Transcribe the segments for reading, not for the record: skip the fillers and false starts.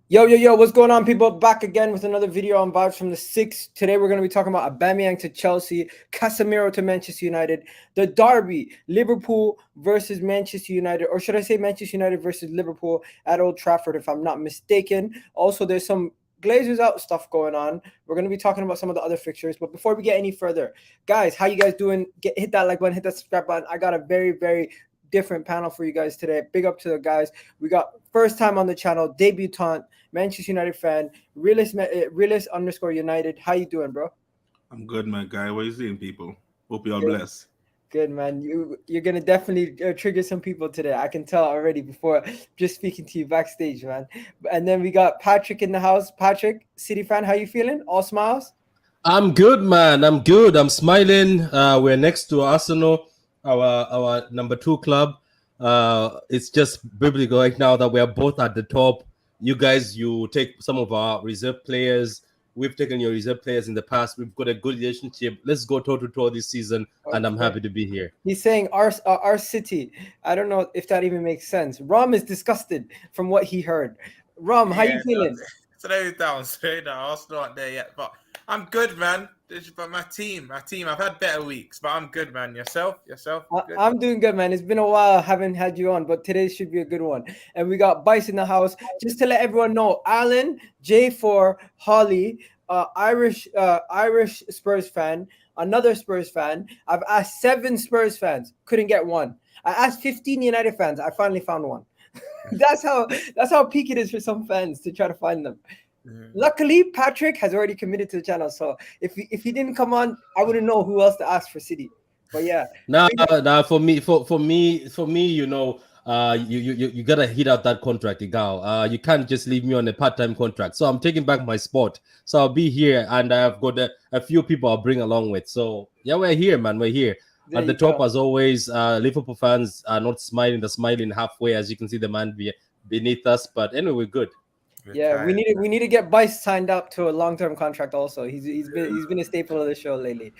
Yo, what's going on, people? Back again with another video on Vibes from the 6. Today, we're going to be talking about Aubameyang to Chelsea, Casemiro to Manchester United, the derby, Liverpool versus Manchester United, or should I say Manchester United versus Liverpool at Old Trafford, if I'm not mistaken. Also, there's some Glazers out stuff going on. We're going to be talking about some of the other fixtures. But before we get any further, guys, how you guys doing? Hit that like button, hit that subscribe button. I got a very different panel for you guys today. Big up to the guys. We got first time on the channel, debutant, Manchester United fan, realist _ United. How you doing, bro? I'm good, my guy. What are you seeing, people? Hope you're blessed. Good, man. You're gonna definitely trigger some people today. I can tell already before just speaking to you backstage, man. And then we got Patrick in the house. Patrick, City fan, how you feeling? All smiles? I'm good, man. I'm good. I'm smiling. We're next to Arsenal, our number 2 club. It's just biblical right now that we're both at the top. You guys, you take some of our reserve players. We've taken your reserve players in the past. We've got a good relationship. Let's go toe-to-toe this season, and I'm happy to be here. He's saying our city. I don't know if that even makes sense. Rom is disgusted from what he heard. Rom, how you feeling? Slow down. Arsenal aren't there yet, but I'm good, man. But my team. I've had better weeks, but I'm good, man. Yourself? Good? I'm doing good, man. It's been a while. I haven't had you on, but today should be a good one. And we got Bice in the house. Just to let everyone know, Alan, J4, Holly, Irish Spurs fan, another Spurs fan. I've asked 7 Spurs fans, couldn't get one. I asked 15 United fans. I finally found one. That's how peak it is for some fans to try to find them. Luckily, Patrick has already committed to the channel, so if he didn't come on, I wouldn't know who else to ask for City. But yeah, now for me, you know, you gotta hit out that contract, Igal. You can't just leave me on a part-time contract. So I'm taking back my spot. So I'll be here, and I've got a few people I'll bring along with. So yeah, we're here, man. We're here. At the top, as always, Liverpool fans are not smiling. They're smiling halfway, as you can see the man beneath us. But anyway, we're good. Yeah, we need to get Bice signed up to a long-term contract. Also, he's been a staple of the show lately.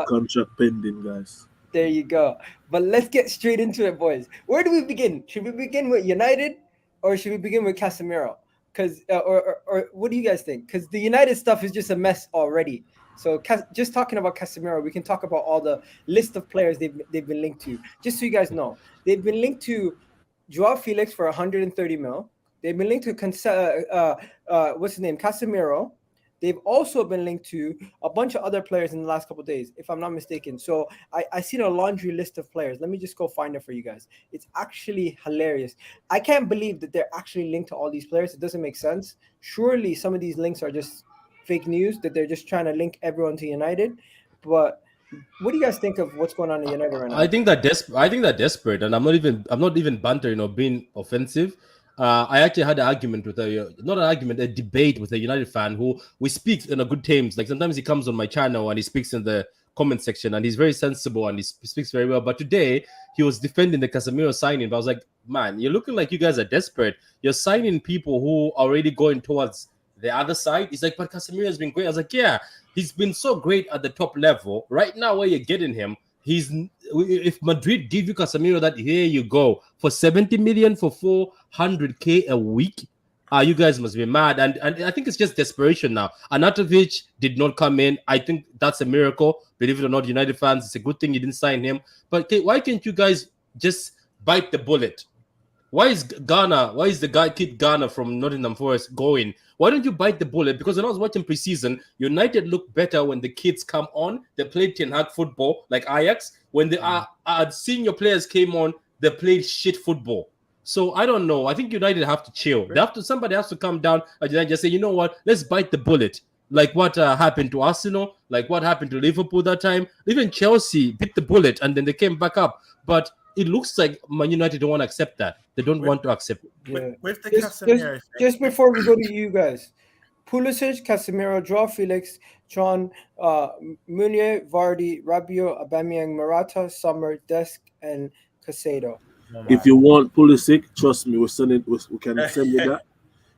Contract pending, guys. There you go. But let's get straight into it, boys. Where do we begin? Should we begin with United, or should we begin with Casemiro? Because or what do you guys think? Because the United stuff is just a mess already. So just talking about Casemiro, we can talk about all the list of players they've been linked to. Just so you guys know, they've been linked to Joao Felix for 130 mil. They've been linked to what's his name, Casemiro. They've also been linked to a bunch of other players in the last couple of days, if I'm not mistaken. So I seen a laundry list of players. Let me just go find it for you guys. It's actually hilarious. I can't believe that they're actually linked to all these players. It doesn't make sense. Surely some of these links are just fake news, that they're just trying to link everyone to United. But what do you guys think of what's going on in United right now? I think they're desperate, and I'm not even bantering, being offensive. I actually had an argument with a debate with a United fan who we speak in a good terms. Like sometimes he comes on my channel and he speaks in the comment section, and he's very sensible and he speaks very well. But today he was defending the Casemiro signing. But I was like, man, you're looking like you guys are desperate. You're signing people who are already going towards the other side. He's like, but Casemiro has been great. I was like, yeah, he's been so great at the top level. Right now, where you're getting him, if Madrid give you Casemiro, that here you go for 70 million for 400k a week, you guys must be mad. And I think it's just desperation now. Anatovic did not come in. I think that's a miracle. Believe it or not, United fans, it's a good thing you didn't sign him. But why can't you guys just bite the bullet? Why is the kid Ghana from Nottingham Forest going? Why don't you bite the bullet? Because when I was watching preseason, United looked better when the kids come on. They played Ten Hag football like Ajax. When the senior players came on, they played shit football. So I don't know. I think United have to chill. Somebody has to come down and just say, you know what? Let's bite the bullet. Like what happened to Arsenal, like what happened to Liverpool that time. Even Chelsea bit the bullet and then they came back up. But it looks like Man United don't want to accept that. They don't want to accept it. With the Casemiro just before we go to you guys, Pulisic, Casemiro, Joao Felix, John, Meunier, Vardy, Rabiot, Aubameyang, Morata, Sommer, Desk, and Caicedo. If you want Pulisic, trust me, we can send you that.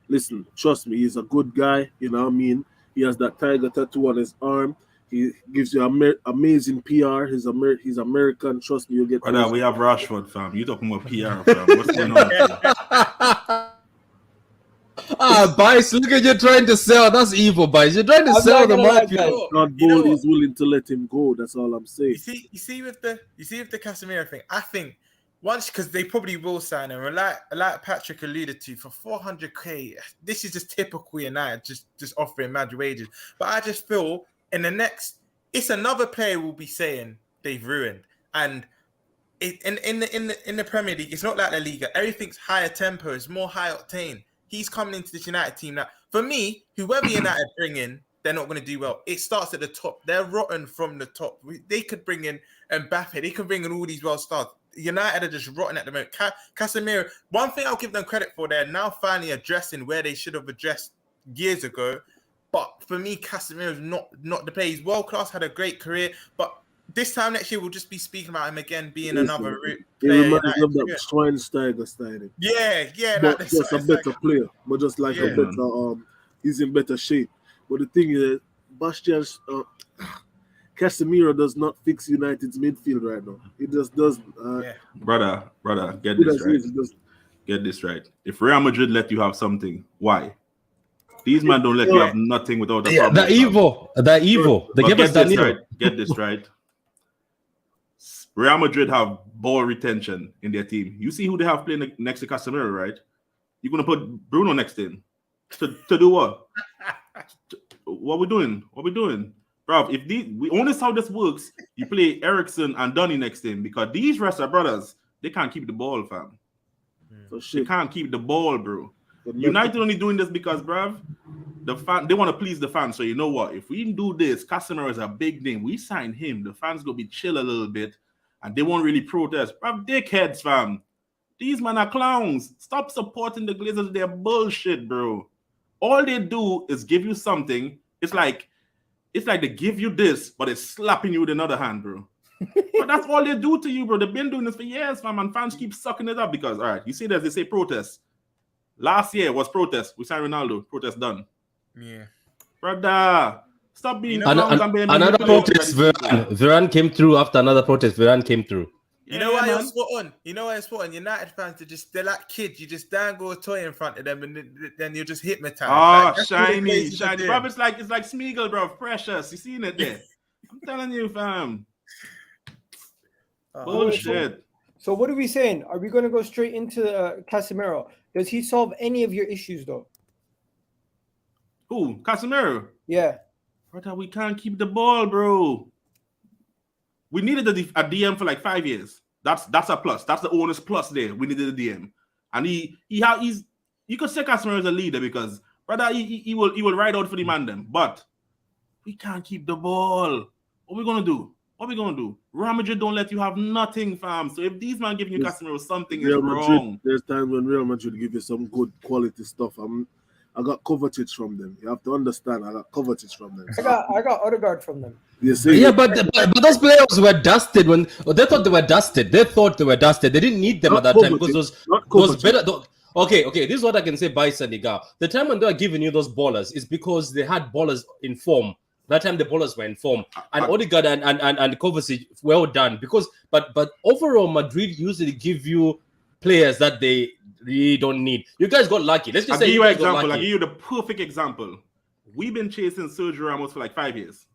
Listen, trust me, he's a good guy. You know what I mean? He has that tiger tattoo on his arm. He gives you amazing PR. He's American. Trust me, you'll get. Brother, we have Rashford, fam. You talking about PR, fam? What's going on? Bice, look at you trying to sell. That's evil, Bice. You're trying to I'm sell not the gonna lie, market. guys. God You know Bowl what? is willing to let him go. That's all I'm saying. You see with the Casemiro thing, I think once, because they probably will sign him, and like Patrick alluded to, for 400k, this is just typical United, just offering mad wages. But I just feel in the next, it's another player will be saying they've ruined, and in the Premier League, it's not like La Liga. Everything's higher tempo, it's more high octane. He's coming into this United team now. For me, whoever United bring in, they're not going to do well. It starts at the top. They're rotten from the top. They could bring in Mbappe. They could bring in all these world stars. United are just rotten at the moment. Casemiro, one thing I'll give them credit for, they're now finally addressing where they should have addressed years ago. But for me, Casemiro is not the player. He's world class, had a great career. But this time next year, we'll just be speaking about him again being another It player. reminds me of that Schweinsteiger style. Yeah. But like just a better player. But just like a Yeah. better, he's in better shape. But the thing is, Bastian Casemiro does not fix United's midfield right now. It just doesn't. Brother, get Good this as right. it is, it doesn't. Get this right. If Real Madrid let you have something, why? These men don't let you have nothing without a problem. They're evil. They're evil. They But give us get this Danilo. right. Get this right. Real Madrid have ball retention in their team. You see who they have playing next to Casemiro, right? You're gonna put Bruno next to him to do what? What we doing? Bro, if we only how this works, you play Ericsson and Donny next to him because these rest are brothers. They can't keep the ball, fam. So They shit. can't keep the ball, bro. United only doing this because, bruv, they want to please the fans. So you know what? If we do this, Casemiro is a big name. We sign him. The fans gonna be chill a little bit, and they won't really protest. Bruv, dickheads, fam. These men are clowns. Stop supporting the Glazers. They're bullshit, bro. All they do is give you something. It's like they give you this, but it's slapping you with another hand, bro. But that's all they do to you, bro. They've been doing this for years, fam, and fans keep sucking it up because, all right, you see this, they say protest. Last year was protest. We signed Ronaldo. Protest done. Yeah. Brother, stop being clowns and being Another manipulated protest. by these people. Varane came through after another protest. Varane came through. You know why you're spot on? You know why it's spot on? United fans they're like kids. You just dangle a toy in front of them and then you're just hypnotized. Oh, That's what the shiny, Glazers are shiny. doing. Bro, it's like Smeagol, bro. Precious. You seen it there? I'm telling you, fam. Bullshit. So what are we saying? Are we going to go straight into Casemiro? Does he solve any of your issues though? Who? Casemiro. Yeah. Brother, we can't keep the ball, bro. We needed a DM for like 5 years. That's a plus. That's the owner's plus there. We needed a DM. And he's you could say Casemiro is a leader because brother, he will ride out for the man them. But we can't keep the ball. What we gonna do? Real Madrid don't let you have nothing, fam. So if these man giving you Casemiro something is wrong. There's times when Real Madrid give you some good quality stuff. I got Kovacic from them. You have to understand. I got Kovacic from them. I got Odegaard from them. You see? Yeah, but those players were dusted when they thought they were dusted. They didn't need them Not at that time Kovacic, because not those Kovacic. better. Okay. This is what I can say by Senegal. The time when they were giving you those ballers is because they had ballers in form. That time the ballers were in form, and Odegaard and Kovacic, well done. But overall, Madrid usually give you players that they really don't need. You guys got lucky. Let's just I'll say give you an guys got example. I'll lucky. give you the perfect example. We've been chasing Sergio Ramos for like 5 years.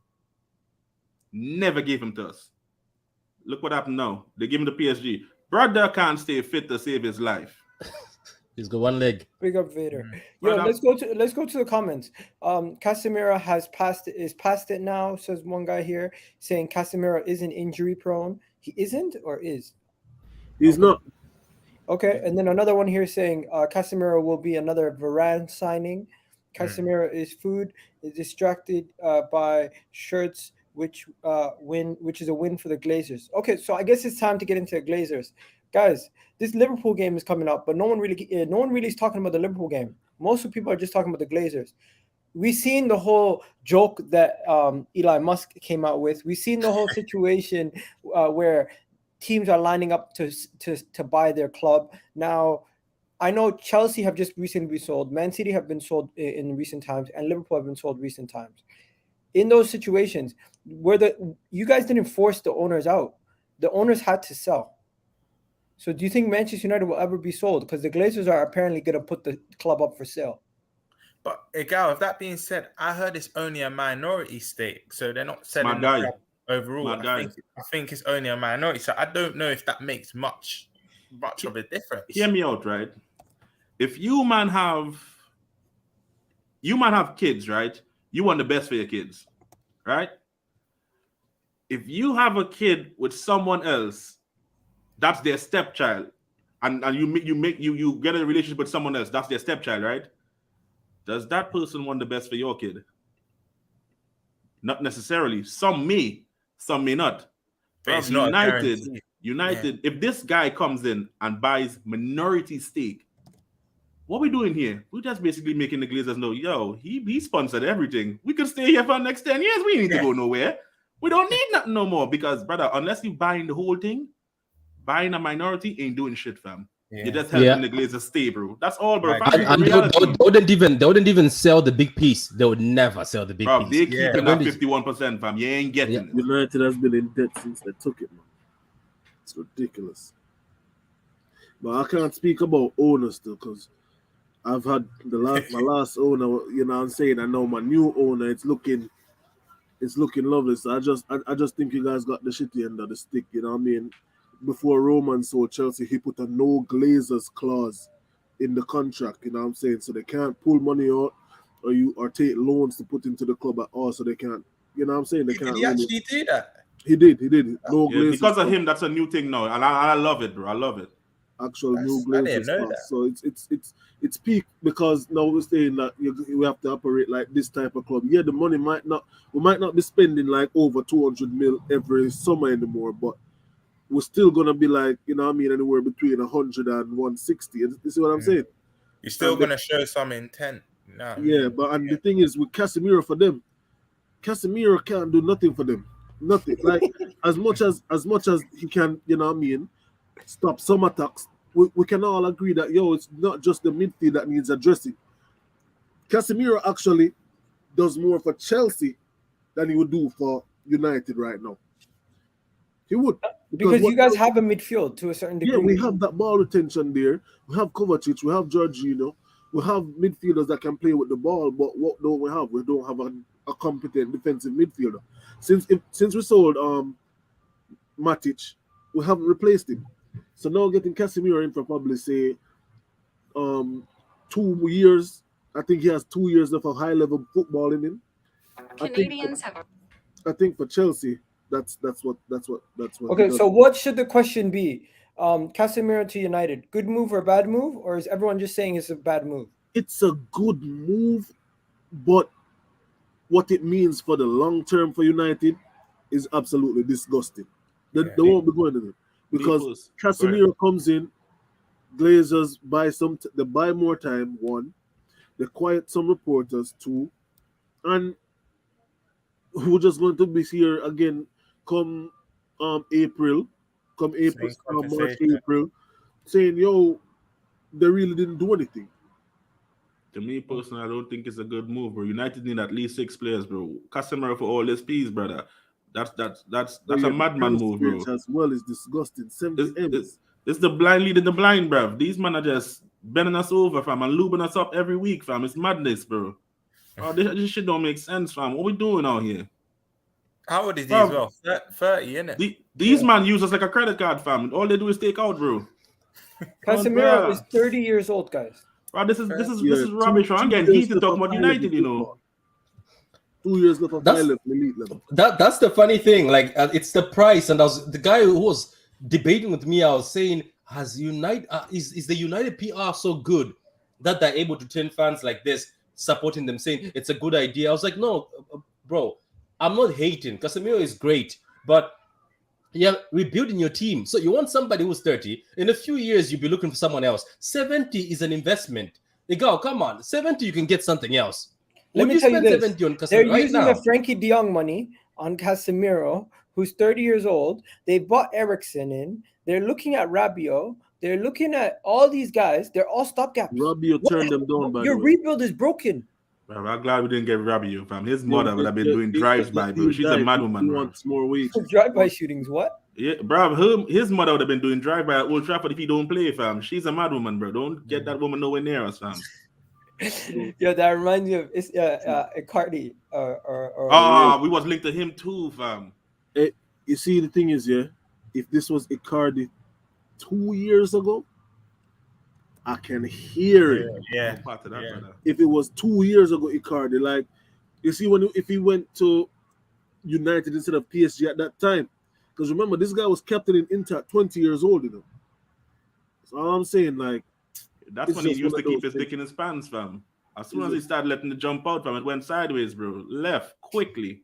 Never gave him to us. Look what happened now. They give him to PSG. Brother can't stay fit to save his life. He's got one leg. Big up Vader. Yo, let's go to the comments. Casemiro is past it now, says one guy here, saying Casemiro isn't injury prone. He isn't or is? He's not. Okay, and then another one here saying Casemiro will be another Varane signing. Casemiro is distracted by shirts, which is a win for the Glazers. Okay, so I guess it's time to get into the Glazers. Guys, this Liverpool game is coming up, but no one really is talking about the Liverpool game. Most of the people are just talking about the Glazers. We've seen the whole joke that Elon Musk came out with. We've seen the whole situation where teams are lining up to buy their club. Now, I know Chelsea have just recently been sold. Man City have been sold in recent times, and Liverpool have been sold recent times. In those situations, you guys didn't force the owners out. The owners had to sell. So do you think Manchester United will ever be sold? Because the Glazers are apparently going to put the club up for sale. But Gal, with that being said, I heard it's only a minority stake, so they're not selling the guy. club overall. I think it's only a minority, so I don't know if that makes much of a difference. Hear me out, right? If you man have kids, right? You want the best for your kids, right? If you have a kid with someone else, that's their stepchild, and you get a relationship with someone else, that's their stepchild, right? Does that person want the best for your kid? Not necessarily. Some may not. But it's not United. If this guy comes in and buys minority stake, what we doing here? We're just basically making the Glazers know, yo, he sponsored everything. We could stay here for the next 10 years. We need to go nowhere. We don't need nothing no more because, brother, unless you buying the whole thing, buying a minority ain't doing shit, fam. Yeah. You're just helping the Glazers stay, bro. That's all, bro. And they wouldn't even sell the big piece. They would never sell the big piece. They keeping that 51%, fam. You ain't getting it. United has been in debt since they took it, man. It's ridiculous. But I can't speak about owners still because I've had my last owner, you know what I'm saying? I know my new owner, it's looking lovely. So I just think you guys got the shitty end of the stick, you know what I mean? Before Roman sold Chelsea, he put a no Glazers clause in the contract, you know what I'm saying? So they can't pull money out or take loans to put into the club at all, so they can't, you know what I'm saying? They can't. Did he actually do that? He did. No Glazers. Because of him, that's a new thing now. And I love it, bro. I love it. Actual new Glazers clause. So it's peak because now we're saying that we have to operate like this type of club. Yeah, the money we might not be spending like over 200 mil every summer anymore, but we're still gonna be like, you know what I mean, anywhere between 100 and 160. You see what I'm saying? You're still gonna show some intent. No. Yeah, but the thing is with Casemiro, for them, Casemiro can't do nothing for them. Nothing. Like as much as he can, you know what I mean, stop some attacks. We can all agree that it's not just the midfield that needs addressing. Casemiro actually does more for Chelsea than he would do for United right now. He would. Because you guys have a midfield to a certain degree. Yeah, we have that ball retention there. We have Kovacic, we have Jorginho, we have midfielders that can play with the ball, but what don't we have? We don't have a competent defensive midfielder. Since we sold Matic, we haven't replaced him. So now getting Casemiro in for probably say 2 years. I think he has 2 years of a high level football in him. I think for Chelsea, that's what. Okay, so what should the question be? Casemiro to United, good move or bad move, or is everyone just saying it's a bad move? It's a good move, but what it means for the long term for United is absolutely disgusting. They won't be going to it because Casemiro comes in, Glazers they buy more time. 1, they quiet some reporters. 2, and we're just going to be here again come March, April, saying they really didn't do anything. To me personally, I don't think it's a good move, bro. United need at least 6 players, bro. Customer for all this piece, brother. That's a madman move, bro. As well is disgusting. 70 M's. It's the blind leading the blind, bro. These men are just bending us over, fam, and lubing us up every week, fam. It's madness, bro. Oh, this shit don't make sense, fam. What we doing out here? How old is he as well? 30, innit? These man use us like a credit card, fam. All they do is take out, bro. Casemiro is 30 years old, guys. Bro, this is rubbish. I'm getting heated talking about United, you know. 2 years left of elite level. That's the funny thing. Like it's the price, and the guy who was debating with me. I was saying, is the United PR so good that they're able to turn fans like this supporting them, saying it's a good idea? I was like, no, bro, I'm not hating. Casemiro is great, but you're rebuilding your team. So you want somebody who's 30. In a few years, you'll be looking for someone else. 70 is an investment. They go, come on, 70, you can get something else. Let me tell you this. They're right using now the Frankie de Jong money on Casemiro, who's 30 years old. They bought Eriksen in. They're looking at Rabiot. They're looking at all these guys. They're all stopgaps. Rabiot turned them down, by your the way. rebuild is broken. Bro, I'm glad we didn't get Rabiot, fam. His mother would have been doing drives-by, bro. She's a mad woman, bro. Wants more wages. Drive-by shootings, what? Yeah, bro, his mother would have been doing drive-by at Old Trafford if he don't play, fam. She's a mad woman, bro. Don't get that woman nowhere near us, fam. Yo, that reminds me of Icardi or We was linked to him too, fam. You see, the thing is, yeah, if this was Icardi 2 years ago, I can hear it. Yeah. Part of that, brother. If it was 2 years ago, Icardi, like, you see, if he went to United instead of PSG at that time, because remember, this guy was captain in Inter at 20 years old, you know. So all I'm saying, like, that's when he used to keep his dick in his pants, fam. As soon as he started letting it jump out, fam, it went sideways, bro. Left quickly.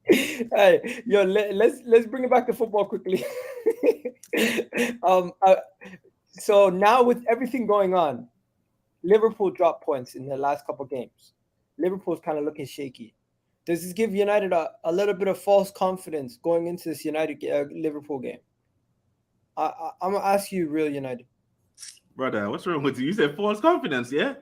Hey, yo, let's bring it back to football quickly. So now with everything going on, Liverpool dropped points in the last couple games. Liverpool's kind of looking shaky. Does this give United a little bit of false confidence going into this Liverpool game? I'm gonna ask you, real United. Brother, what's wrong with you? You said false confidence, yeah?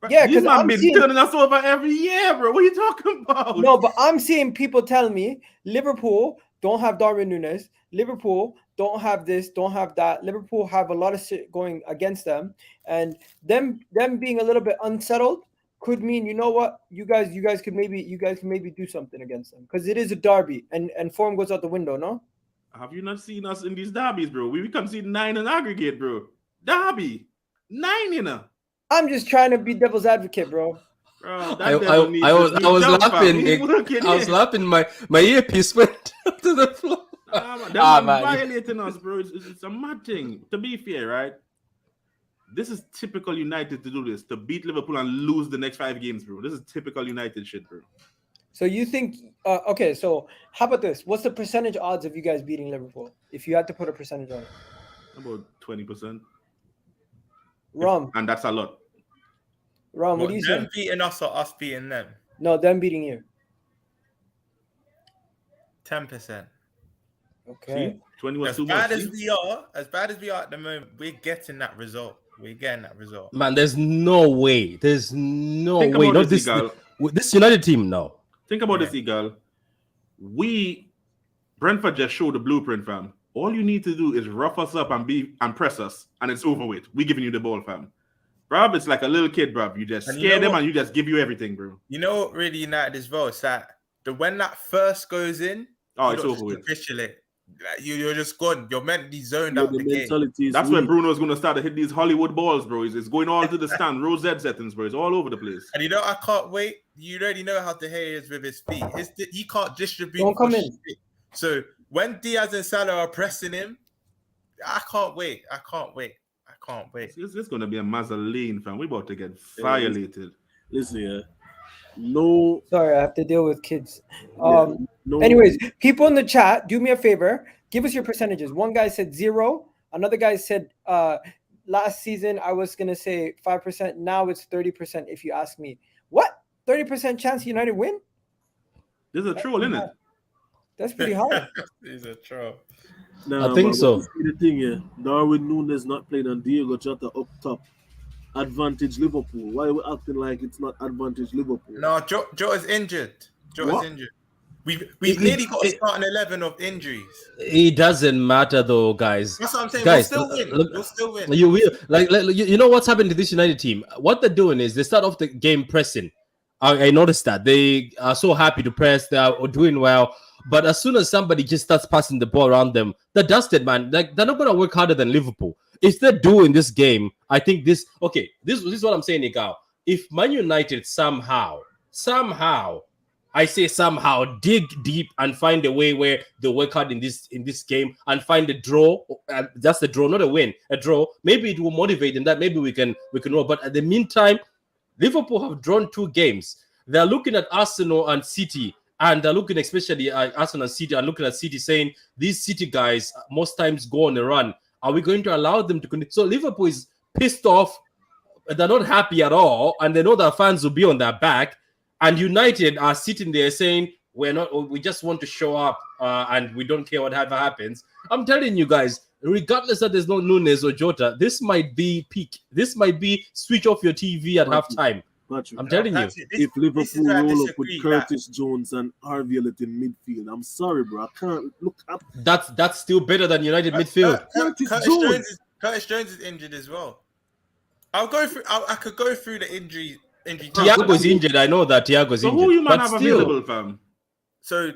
Yeah, because I'm been turning us over every year, bro. What are you talking about? No, but I'm seeing people tell me Liverpool don't have Darwin Núñez. Liverpool don't have this, don't have that. Liverpool have a lot of shit going against them, and them being a little bit unsettled could mean, you know what, you guys can maybe do something against them, because it is a derby and form goes out the window. No, have you not seen us in these derbies, bro? We come see 9 in aggregate, bro. Derby 9, you know. I'm just trying to be devil's advocate, bro. Bro, I was laughing. I was laughing. My earpiece went to the floor. They're violating us, bro. It's a mad thing. To be fair, right? This is typical United to do this, to beat Liverpool and lose the next 5 games, bro. This is typical United shit, bro. So you think, okay, so how about this? What's the percentage odds of you guys beating Liverpool? If you had to put a percentage on it. About 20%. Rom. And that's a lot. Rom, what do you say? Them beating us or us beating them? No, them beating you. 10%. Okay. See? 20 was as too bad much. As bad as we are at the moment, we're getting that result. Man, there's no way. There's no way. Not this United team, no. Think about this, Eagle. Brentford just showed the blueprint, fam. All you need to do is rough us up and press us, and it's over with. We're giving you the ball, fam. Bruv, it's like a little kid, bruv. You just scare them and you just give you everything, bro. You know what really United as well? It's that when that first goes in, it's over with. Capitulate. You're just gone. You're mentally zoned out the game. That's when Bruno's going to start to hit these Hollywood balls, bro. It's going all to the stand. Rose Z settings, bro. It's all over the place. And you know, I can't wait. You already know how De Gea is with his feet. He can't distribute. Don't come in. So when Diaz and Salah are pressing him, I can't wait. It's going to be a Mazzoline, fam. We're about to get violated. Listen, yeah. No. Sorry, I have to deal with kids. Anyways, people in the chat, do me a favor. Give us your percentages. One guy said 0. Another guy said last season I was going to say 5%. Now it's 30% if you ask me. What? 30% chance United win? There's a troll, isn't it? That's pretty high. He's a troll. I think so. The thing here, Darwin Núñez not playing and Diego Jota up top. Advantage Liverpool. Why are we acting like it's not advantage Liverpool? No, Jota's injured. We've nearly got a starting 11 of injuries. It doesn't matter though, guys. That's what I'm saying. Guys, we'll still win. You know what's happened to this United team? What they're doing is they start off the game pressing. I noticed that they are so happy to press. They are doing well. But as soon as somebody just starts passing the ball around them, they're dusted, man. Like, they're not going to work harder than Liverpool. If they're doing this game, I think this is what I'm saying, Igal. If Man United somehow, I say somehow, dig deep and find a way where they work hard in this game and find a draw, that's the draw, not a win, a draw. Maybe it will motivate them that maybe we can roll. But at the meantime, Liverpool have drawn 2 games. They're looking at Arsenal and City. And they're looking especially at Arsenal and City and looking at City saying, these City guys most times go on a run. Are we going to allow them to continue? So Liverpool is pissed off. They're not happy at all. And they know their fans will be on their back. And United are sitting there saying, we just want to show up and we don't care whatever happens. I'm telling you guys, regardless that there's no Núñez or Jota, this might be peak. This might be switch off your TV at halftime. I'm telling you, if Liverpool roll up with Curtis Jones and Harvey Elliott in midfield, I'm sorry, bro. I can't look up. That's still better than United midfield. Curtis Jones is injured as well. I'll go through. I could go through the injury. Thiago's injured. I know that Thiago's So injured. who you man but have still, available, fam? So,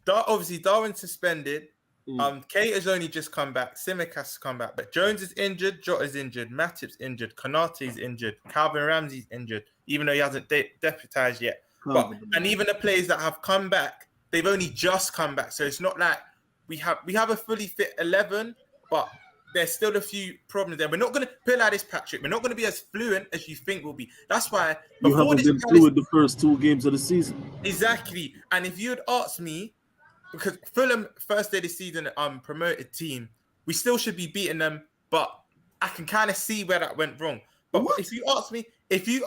obviously Darwin's suspended. Mm. Kate has only just come back. Simic has come back, but Jones is injured. Jota's injured. Matip's injured. Konate's injured. Calvin Ramsey's injured, even though he hasn't deputized yet. And even the players that have come back, they've only just come back. So it's not like we have a fully fit 11, but there's still a few problems there. We're not going to put like this, Patrick. We're not going to be as fluent as you think we'll be. That's why You haven't been fluent the first 2 games of the season. Exactly. And if you had asked me, because Fulham first day of the season promoted team, we still should be beating them, but I can kind of see where that went wrong. But if you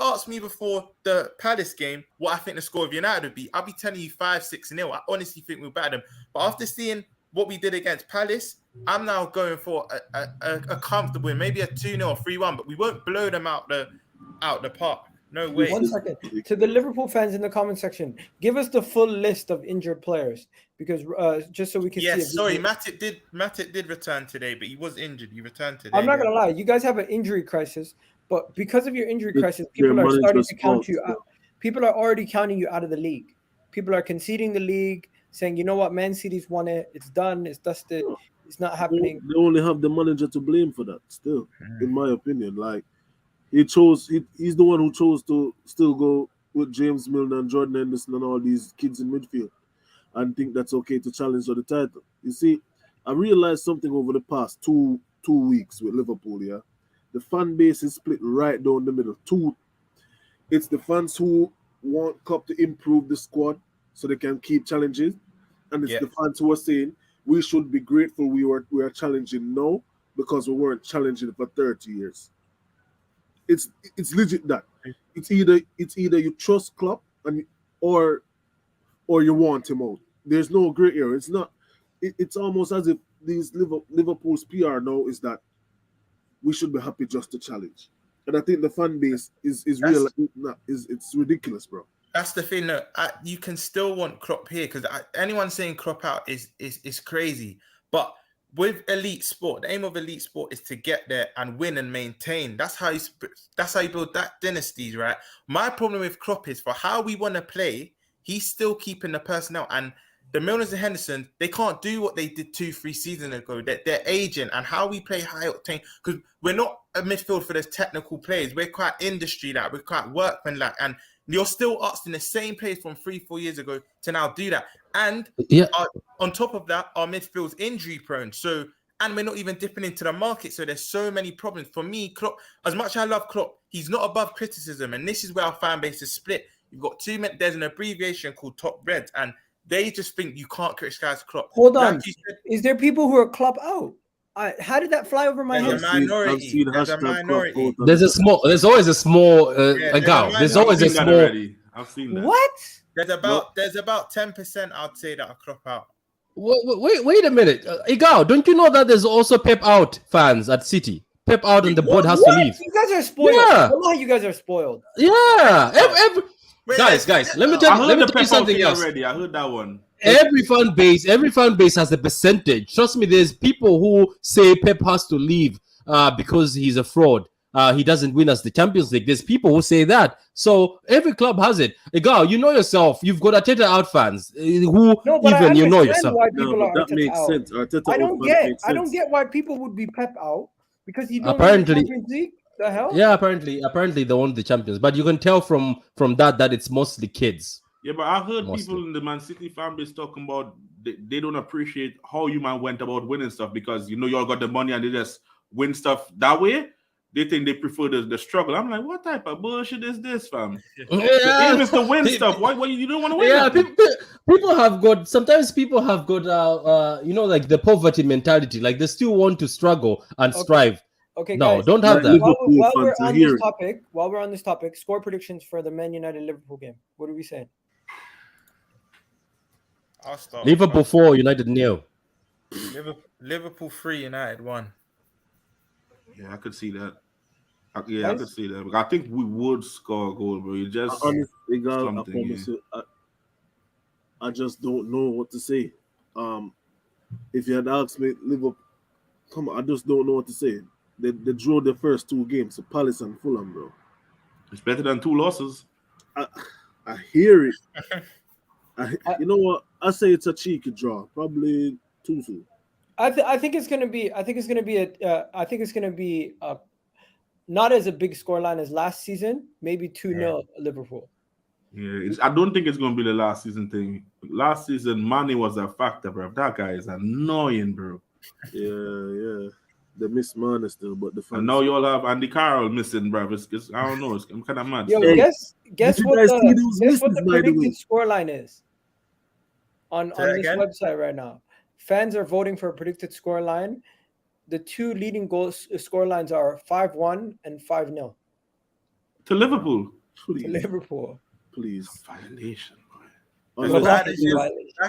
asked me before the Palace game what I think the score of United would be, I'll be telling you 5-6-0. I honestly think we'll batter them. But after seeing what we did against Palace, I'm now going for a comfortable win, maybe a 2-0 or 3-1, but we won't blow them out the park. No way. 1 second. To the Liverpool fans in the comment section, give us the full list of injured players because just so we can see. Yes, sorry, Matip did return today, but he was injured. He returned today. I'm not gonna lie, you guys have an injury crisis, but because of your injury crisis, people are starting to count you out. People are already counting you out of the league. People are conceding the league, saying, you know what, Man City's won it. It's done. It's dusted. It's not happening. They only have the manager to blame for that. Still, in my opinion, like. He's the one who chose to still go with James Milner and Jordan Henderson and all these kids in midfield and think that's okay to challenge for the title. You see, I realized something over the past two weeks with Liverpool, yeah? The fan base is split right down the middle. It's the fans who want Klopp to improve the squad so they can keep challenging, and it's the fans who are saying we should be grateful we are challenging now because we weren't challenging for 30 years. It's legit that it's either you trust Klopp or you want him out. There's no gray area. It's not. It's almost as if these Liverpool's PR now is that we should be happy just to challenge, and I think the fan base is real. It's ridiculous, bro. That's the thing. That you can still want Klopp here because anyone saying Klopp out is crazy, but. With elite sport, the aim of elite sport is to get there and win and maintain. That's how you build that dynasties, right? My problem with Klopp is for how we want to play, he's still keeping the personnel. And the Milners and Henderson, they can't do what they did 2-3 seasons ago. They're aging, and how we play high octane, because we're not a midfield for those technical players. We're quite industry like, we're quite workman like, and you're still asking the same players from 3-4 years ago to now do that. And on top of that, our midfield's injury prone. So, and we're not even dipping into the market. So there's so many problems. For me, Klopp, as much as I love Klopp, he's not above criticism. And this is where our fan base is split. You've got there's an abbreviation called Top Reds, and they just think you can't criticize Klopp. Hold on. Like is there people who are Klopp out? How did that fly over my head? There's a minority. There's a minority. There's always a small There's always a small. I've seen that. What? There's about 10%, I'd say, that are Klopp out. Wait a minute, Igal, don't you know that there's also pep out fans at City? Pep out and the board has to leave. You guys are spoiled. Yeah. You guys are spoiled. Yeah. Guys, let me tell you something else. Already. I heard that one. Every fan base has a percentage. Trust me, there's people who say Pep has to leave because he's a fraud. He doesn't win us the Champions League. There's people who say that. So every club has it. Egal, you know yourself. You've got Arteta out fans who even you know yourself. Why people are that Arteta makes out. sense. Arteta I don't get why people would be Pep out because you don't apparently win the Champions League. The hell? Yeah, apparently they won the Champions, but you can tell from that it's mostly kids. Yeah, but I heard people in the Man City fan base talking about they don't appreciate how you man went about winning stuff because y'all got the money and they just win stuff that way. They think they prefer the struggle. I'm like, what type of bullshit is this, fam? The aim is to win stuff. Why you don't want to win? Yeah, people have got like the poverty mentality. Like they still want to struggle and strive. Okay, no, guys, don't have that. While we're on this topic, score predictions for the Man United Liverpool game. What are we saying? I'll start. Liverpool 4, United 0. Liverpool 3, United 1. Yeah, I could see that. I could see that. I think we would score a goal, bro. You just I just don't know what to say. If you had asked me, Liverpool, come on, I just don't know what to say. They drew the first 2 games to Palace and Fulham, bro. It's better than 2 losses. I hear it. You know what? I say it's a cheeky draw, probably 2-2. I think it's gonna be not as a big scoreline as last season. Maybe 2-0 Liverpool. Yeah, I don't think it's going to be the last season thing. Last season, money was a factor, bro. That guy is annoying, bro. Yeah. They miss Mane still, but the fans. And now you all have Andy Carroll missing, bro. It's, I don't know. I'm kind of mad. Yo, Hey, guess what the predicted scoreline is on this website right now. Fans are voting for a predicted scoreline. The 2 leading score lines are 5-1 and 5-0 to Liverpool. Please. to Liverpool. Please. Violation, boy.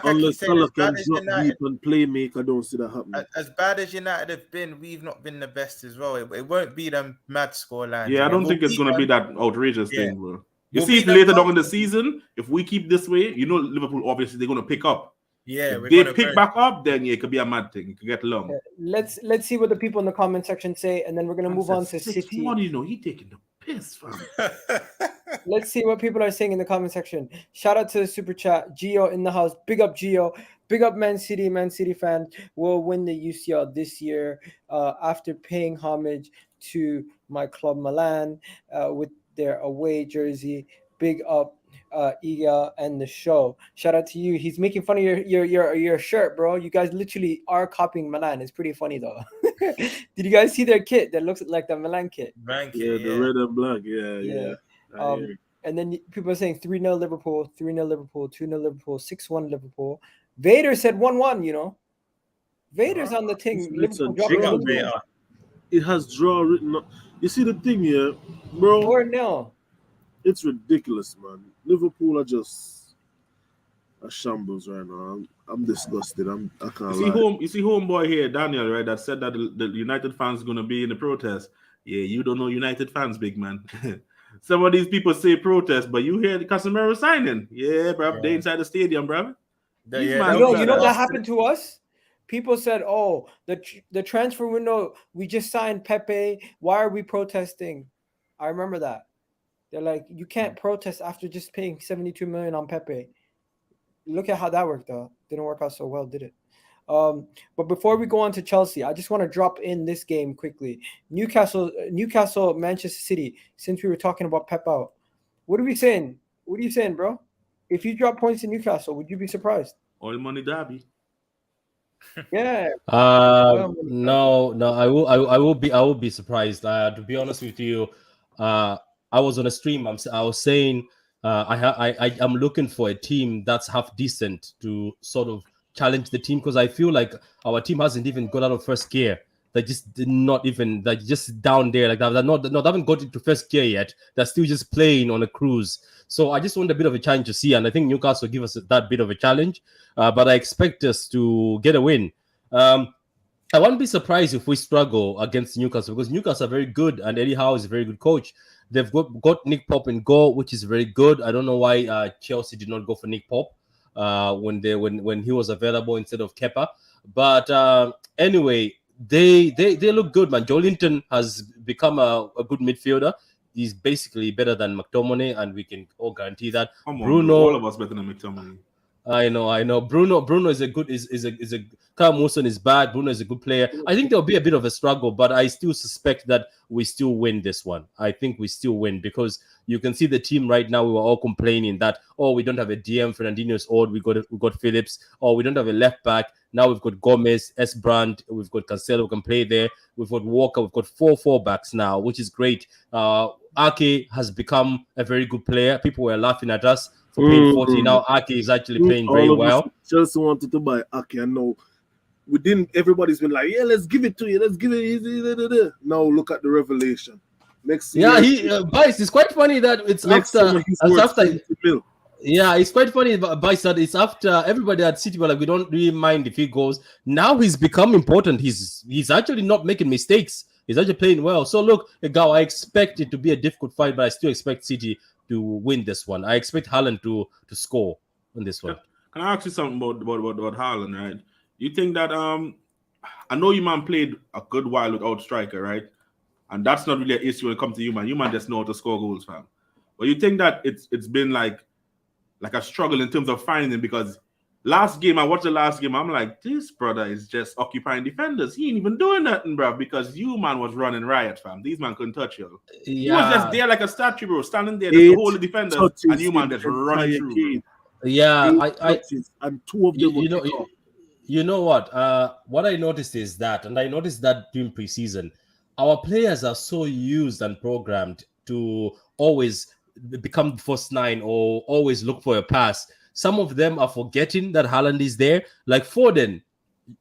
Unless Salah can drop deep and play make, I don't see that happening. As bad as United have been, we've not been the best as well. It won't be them mad scorelines. Yeah, I don't think it's going to be that outrageous thing, bro. You We'll see, if beat later them down in the season, if we keep this way, you know, Liverpool obviously they're going to pick up. Yeah, if they pick back up, then yeah, it could be a mad thing. It could get long. Let's see what the people in the comment section say, and then we're gonna move on to City. What do you know? He taking the piss, fam. Let's see what people are saying in the comment section. Shout out to the super chat. Gio in the house. Big up Gio. Big up Man City. Man City fans will win the UCL this year after paying homage to my club Milan with their away jersey. Big up Iga and the show. Shout out to you. He's making fun of your shirt, bro. You guys literally are copying Milan. It's pretty funny though. Did you guys see their kit that looks like the Milan kit? The red and black. Yeah. And then people are saying 3-0 Liverpool, 3-0 Liverpool, 2-0 Liverpool, 6-1 Liverpool. Vader said 1-1, you know. Vader's on the thing. It has draw written up. You see the thing here, bro? 4-0. It's ridiculous, man. Liverpool are just a shambles right now. I'm disgusted. I can't lie. You see homeboy here, Daniel, right, that said that the United fans are going to be in the protest. Yeah, you don't know United fans, big man. Some of these people say protest, but you hear the Casemiro signing. Yeah, bro, they inside the stadium, bro. You know that happened to us? People said, oh, the transfer window, we just signed Pepe. Why are we protesting? I remember that. They're like, you can't protest after just paying 72 million on Pepe. Look at how that worked out. Didn't work out so well, did it? But before we go on to Chelsea, I just want to drop in this game quickly. Newcastle, Manchester City. Since we were talking about pepout, what are we saying? What are you saying, bro? If you drop points in Newcastle, would you be surprised? Oil money derby. Yeah. No. I will be surprised. To be honest with you, I was on a stream. I was saying I'm looking for a team that's half decent to sort of challenge the team, because I feel like our team hasn't even got out of first gear. They just did not even, they're just down there like that. They haven't got into first gear yet. They're still just playing on a cruise. So I just want a bit of a challenge to see, and I think Newcastle give us that bit of a challenge. But I expect us to get a win. I won't be surprised if we struggle against Newcastle, because Newcastle are very good, and Eddie Howe is a very good coach. They've got Nick Pope in goal, which is very good. I don't know why Chelsea did not go for Nick Pope when he was available instead of Kepa. But anyway, they look good, man. Joelinton has become a good midfielder. He's basically better than McTominay, and we can all guarantee that. Bruno, all of us better than McTominay. I know. Bruno is a good Kyle Wilson is bad. Bruno is a good player. I think there'll be a bit of a struggle, but I still suspect that we still win this one. I think we still win, because you can see the team right now. We were all complaining that, oh, we don't have a DM. Fernandinho's old. We got Phillips. Oh, we don't have a left back. Now we've got Gomez, S. Brandt. We've got Cancelo who can play there. We've got Walker. We've got 4 backs now, which is great. Ake has become a very good player. People were laughing at us for paying 40. Now Ake is actually playing very well. Chelsea wanted to buy Ake. I know. We didn't. Everybody's been like, yeah, let's give it to you. Let's give it. Now look at the revelation. Next year, Bice, it's quite funny that it's after. Yeah, it's quite funny, Bice, that it's after everybody at City were like, we don't really mind if he goes. Now he's become important. He's actually not making mistakes. He's actually playing well. So look, Gao, I expect it to be a difficult fight, but I still expect City to win this one. I expect Haaland to score on this one. Can I ask you something about Haaland, right? You think that I know you man played a good while without striker, right? And that's not really an issue when it comes to you man. You man just know how to score goals, fam. But you think that it's been like a struggle in terms of finding him, because last game, I watched the last game, I'm like, this brother is just occupying defenders. He ain't even doing nothing, bro, because you man was running riot, fam. These man couldn't touch you. Yeah. He was just there like a statue, bro, standing there just to hold the defenders, and you man just running through. Bro. Yeah, and 2 of them you know what I noticed is that, and I noticed that during preseason, our players are so used and programmed to always become the first 9 or always look for a pass. Some of them are forgetting that Haaland is there. Like Foden,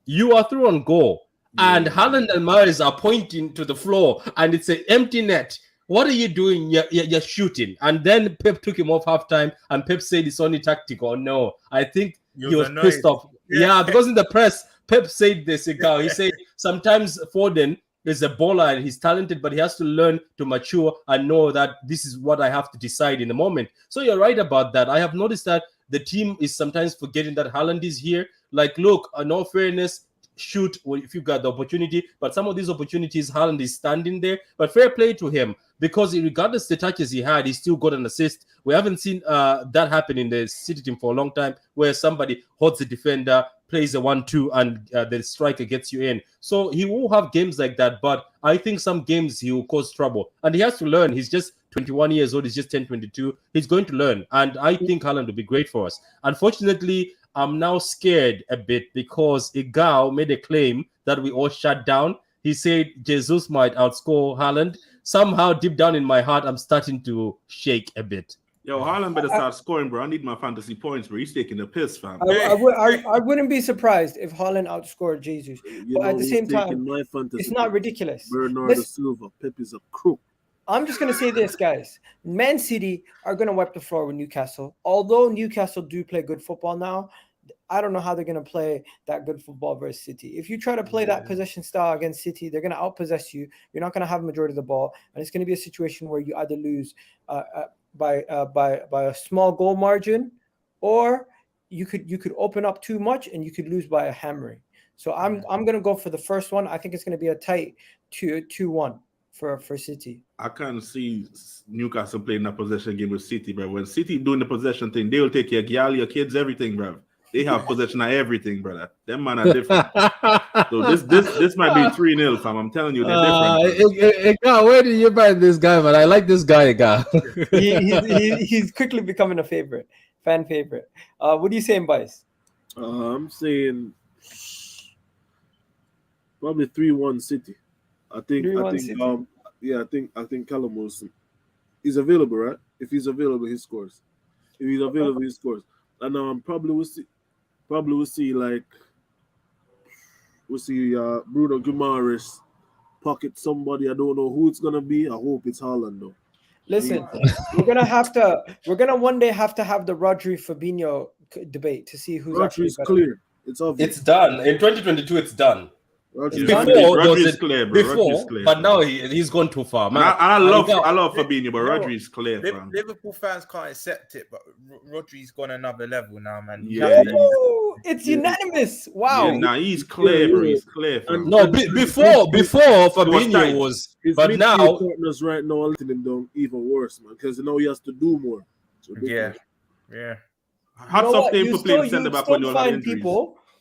you are through on goal, and Haaland and Mahrez are pointing to the floor, and it's an empty net. What are you doing? You're shooting. And then Pep took him off halftime, and Pep said it's only tactical. No, I think he was pissed off. Yeah, because in the press, Pep said this. He said sometimes Foden is a baller and he's talented, but he has to learn to mature and know that this is what I have to decide in the moment. So you're right about that. I have noticed that the team is sometimes forgetting that Haaland is here. Like, look, in all fairness, shoot if you got the opportunity, but some of these opportunities, Haaland is standing there. But fair play to him, because regardless the touches he had, he still got an assist. We haven't seen that happen in the City team for a long time, where somebody holds the defender, plays a 1-2, and the striker gets you in. So he will have games like that, but I think some games he will cause trouble, and he has to learn. He's just 21 years old. He's just 22. He's going to learn, and I think Haaland will be great for us. Unfortunately, I'm now scared a bit because Igao made a claim that we all shut down. He said Jesus might outscore Haaland. Somehow, deep down in my heart, I'm starting to shake a bit. Yo, Haaland better start scoring, bro. I need my fantasy points, bro. He's taking the piss, fam. I wouldn't be surprised if Haaland outscored Jesus. But at the same time, it's not ridiculous. Bernardo Silva, Pep is a crook. I'm just going to say this, guys. Man City are going to wipe the floor with Newcastle. Although Newcastle do play good football now, I don't know how they're going to play that good football versus City. If you try to play that possession style against City, they're going to outpossess you. You're not going to have a majority of the ball. And it's going to be a situation where you either lose by a small goal margin, or you could open up too much and you could lose by a hammering. So I'm going to go for the first one. I think it's going to be a tight 2-1 for City. I can't see Newcastle playing a possession game with City, bro. When City doing the possession thing, they will take your gal, your kids, everything, bro. They have possession of everything, brother. Them man are different. So this might be 3-0, fam. I'm telling you, they're different. Where did you find this guy, man? I like this guy, guy. He's quickly becoming a fan favorite. What are you saying, Bice? I'm saying probably 3-1 City. I think Callum Wilson. He's available, right? If he's available, he scores. If he's available, he scores. And probably we'll see Bruno Guimaraes pocket somebody. I don't know who it's gonna be. I hope it's Haaland though. Listen, we're gonna one day have to have the Rodri Fabinho debate to see who's Rodri's clear. It's obvious. It's done. In 2022, it's done. Rodri's clear, bro. Rodri's clear, but now he's gone too far, man. I love Fabinho, but Rodri's clear, fam. Liverpool fans can't accept it, but Rodri's gone another level now, man. Yeah. It's unanimous. Wow. Yeah, nah, he's clear, bro. He's clear, fam. No, before Fabinho was, but now partners right now are letting him down even worse, man, because now he has to do more. Yeah. Hats off to him for playing centre back when you have injuries.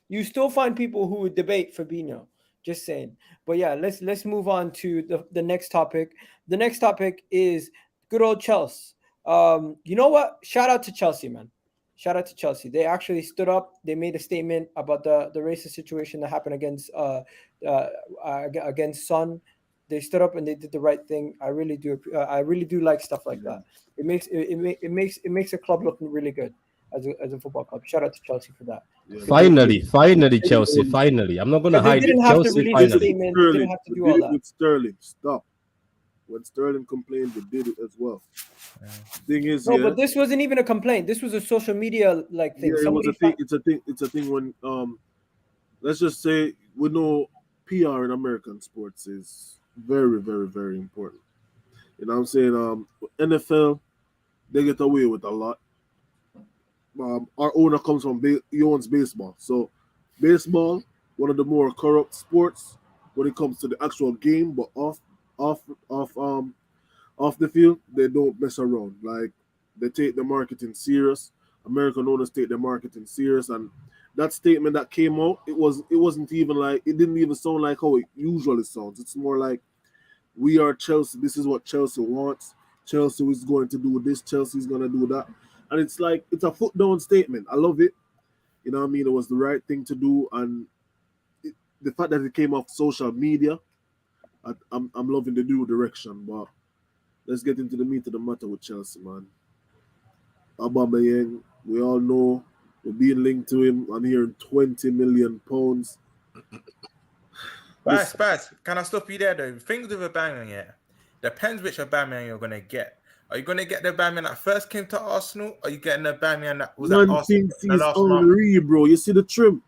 You still find people who would debate Fabinho. Just saying. But yeah, let's move on to the next topic. The next topic is good old Chelsea. You know what? Shout out to Chelsea, man. Shout out to Chelsea. They actually stood up. They made a statement about the racist situation that happened against Son. They stood up and they did the right thing. I really do like stuff like that. It makes a club look really good as a football club. Shout out to Chelsea for that. Yeah. Finally, Chelsea. Finally, I'm not going to hide it. Chelsea. Finally, didn't have to do all that. With Sterling, stop. When Sterling complained, they did it as well. Yeah. Thing is, but this wasn't even a complaint. This was a social media thing. Yeah, it was a thing. It's a thing when let's just say we know PR in American sports is very, very, very important. You know what I'm saying? NFL, they get away with a lot. Our owner comes from he owns baseball, so baseball one of the more corrupt sports when it comes to the actual game, but off off off the field, they don't mess around. Like they take the marketing serious. American owners take the marketing serious, and that statement that came out, it wasn't even like it didn't even sound like how it usually sounds. It's more like we are Chelsea. This is what Chelsea wants. Chelsea is going to do this. Chelsea is going to do that, and it's like it's a foot down statement. I love it. You know what I mean? It was the right thing to do, and the fact that it came off social media, I'm loving the new direction. But let's get into the meat of the matter with Chelsea, man. Aubameyang, we all know we're being linked to him. I'm hearing £20 million. Spaz, can I stop you there though? Things with Aubameyang, yeah. Depends which Aubameyang you're gonna get. Are you gonna get the Aubameyang that first came to Arsenal? Or are you getting the Aubameyang that was at Man Arsenal thinks in the he's last month? Henri, bro. You see the trim?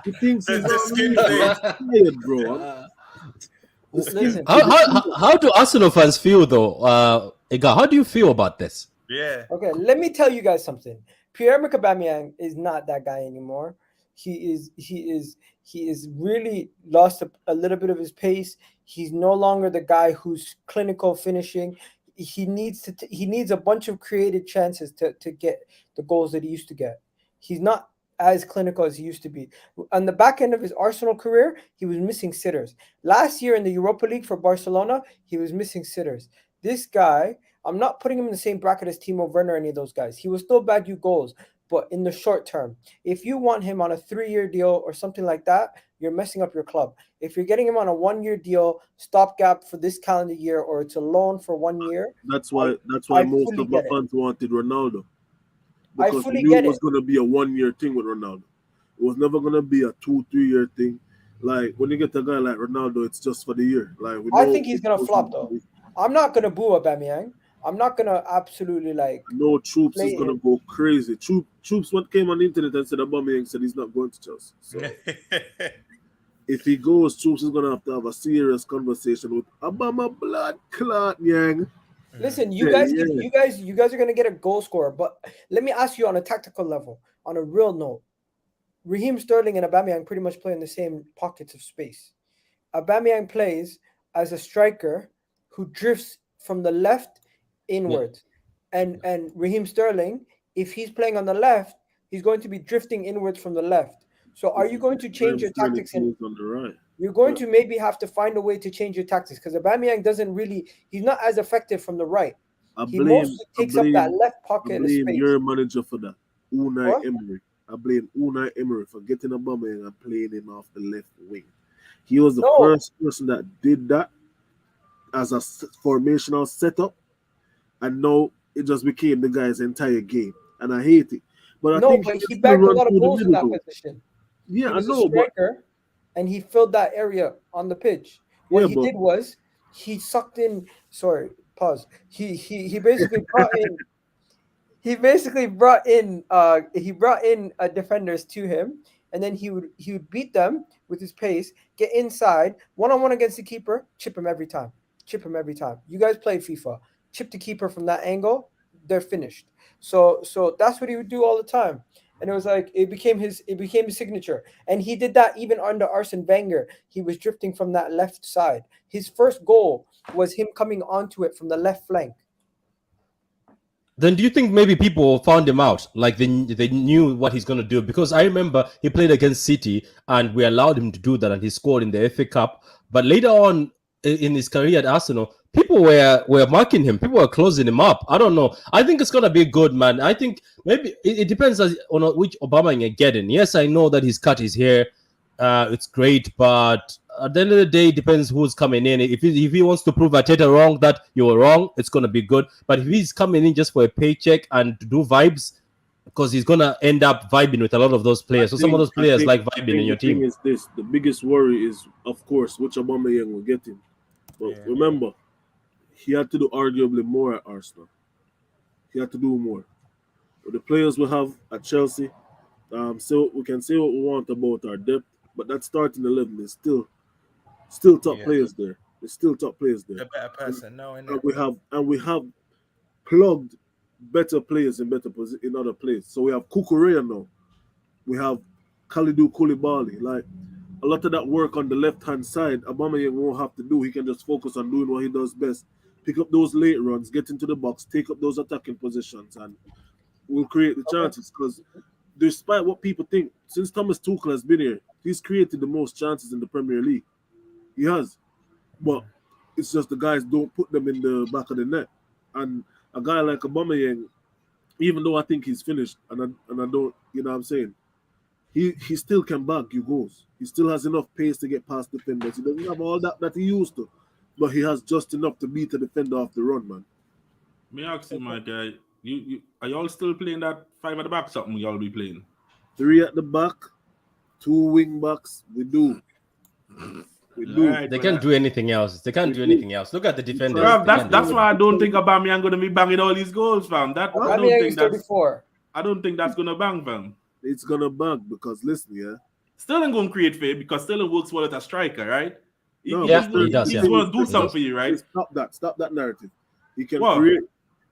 He thinks he's The skin Henri, fade. bro. Listen, How do Arsenal fans feel though? Ega, how do you feel about this? Yeah. okay, let me tell you guys something. Pierre-Emerick Aubameyang is not that guy anymore. He is really lost a little bit of his pace. He's no longer the guy who's clinical finishing. He needs a bunch of created chances to get the goals that he used to get. He's not as clinical as he used to be. On the back end of his Arsenal career, he was missing sitters. Last year in the Europa League for Barcelona, he was missing sitters. This guy, I'm not putting him in the same bracket as Timo Werner or any of those guys. He will still bag you goals, but in the short term, if you want him on a 3-year deal or something like that, you're messing up your club. If you're getting him on a 1-year deal, stopgap for this calendar year, or it's a loan for 1 year, That's why I most fully of my get it. fans wanted Ronaldo. I Because fully we knew get it was it. going to be a 1-year thing with Ronaldo. It was never going to be a 2-3 year thing. Like when you get a guy like Ronaldo, it's just for the year. Like I think he's gonna flop though. I'm not gonna boo Aubameyang. I'm not gonna absolutely like. No, Troops is play going to him. go crazy. Troops what came on the internet and said Aubameyang said he's not going to Chelsea. So if he goes, Troops is going to have a serious conversation with Obama blood clot Yang. Listen, you Yeah, guys, you guys are gonna get a goal scorer. But let me ask you on a tactical level, on a real note, Raheem Sterling and Aubameyang pretty much play in the same pockets of space. Aubameyang plays as a striker who drifts from the left inwards, and Raheem Sterling, if he's playing on the left, he's going to be drifting inwards from the left. So, are you going to change your tactics? On the right. You're going to maybe have to find a way to change your tactics because Aubameyang doesn't really. He's not as effective from the right. He mostly takes up that left pocket of blame space. your manager for that, Unai What? Emery. I blame Unai Emery for getting Aubameyang and playing him off the left wing. He was the first person that did that as a formational setup, and now it just became the guy's entire game, and I hate it. But I think but he he still bagged a run lot of through the goals in middle, that though. position. Yeah, He I was a know, but striker, and he filled that area on the pitch. What Yeah, he but- did was he sucked in. Sorry, pause. He basically brought in. He basically brought in. He brought in defenders to him, and then he would beat them with his pace, get inside, 1-on-1 against the keeper, chip him every time. Chip him every time. You guys play FIFA. Chip the keeper from that angle, they're finished. So that's what he would do all the time. And it was like it became his signature. And he did that even under Arsene Wenger. He was drifting from that left side. His first goal was him coming onto it from the left flank. Then do you think maybe people found him out? Like they knew what he's going to do? Because I remember he played against City and we allowed him to do that and he scored in the FA Cup. But later on in his career at Arsenal, people were marking him. People were closing him up. I don't know. I think it's going to be good, man. I think maybe it depends on which Obama you're getting. Yes, I know that he's cut his hair. It's great, but at the end of the day, it depends who's coming in. If he wants to prove Arteta wrong that you were wrong, it's going to be good. But if he's coming in just for a paycheck and to do vibes, because he's going to end up vibing with a lot of those players. Some of those players like vibing in your team. The thing is this. The biggest worry is, of course, which Aubameyang will get him. But remember, he had to do arguably more at Arsenal. He had to do more. With the players we have at Chelsea, so we can say what we want about our depth, but that starting 11 is still top players there. There's still top players there. A better person, And we have plugged better players in other places. So we have Kukurea now. We have Kalidou Koulibaly. Like a lot of that work on the left-hand side, Aubameyang won't have to do. He can just focus on doing what he does best. Pick up those late runs, get into the box, take up those attacking positions, and we'll create the chances. Because despite what people think, since Thomas Tuchel has been here, he's created the most chances in the Premier League. He has. But it's just the guys don't put them in the back of the net. And a guy like Aubameyang, even though I think he's finished, and I don't, you know what I'm saying, he still can bag you goals. He still has enough pace to get past defenders. He doesn't have all that he used to, but he has just enough to beat a defender off the run, man. Me ask you, my guy, you are y'all still playing that 5 at the back? Something y'all be playing? 3 at the back, 2 wing backs. We do. We do. Right, They can't do anything else. They can't do anything else. Look at the defenders. Bruv, They can't that's do why I don't think Aubameyang gonna be banging all these goals, fam. I don't think that's gonna bang, fam. It's gonna bang because listen, yeah. Sterling gonna create for you because Sterling works well as a striker, right? No, Yeah, Sterling- he does, He's yeah. gonna do something for you, right? Stop that narrative. He can What? create.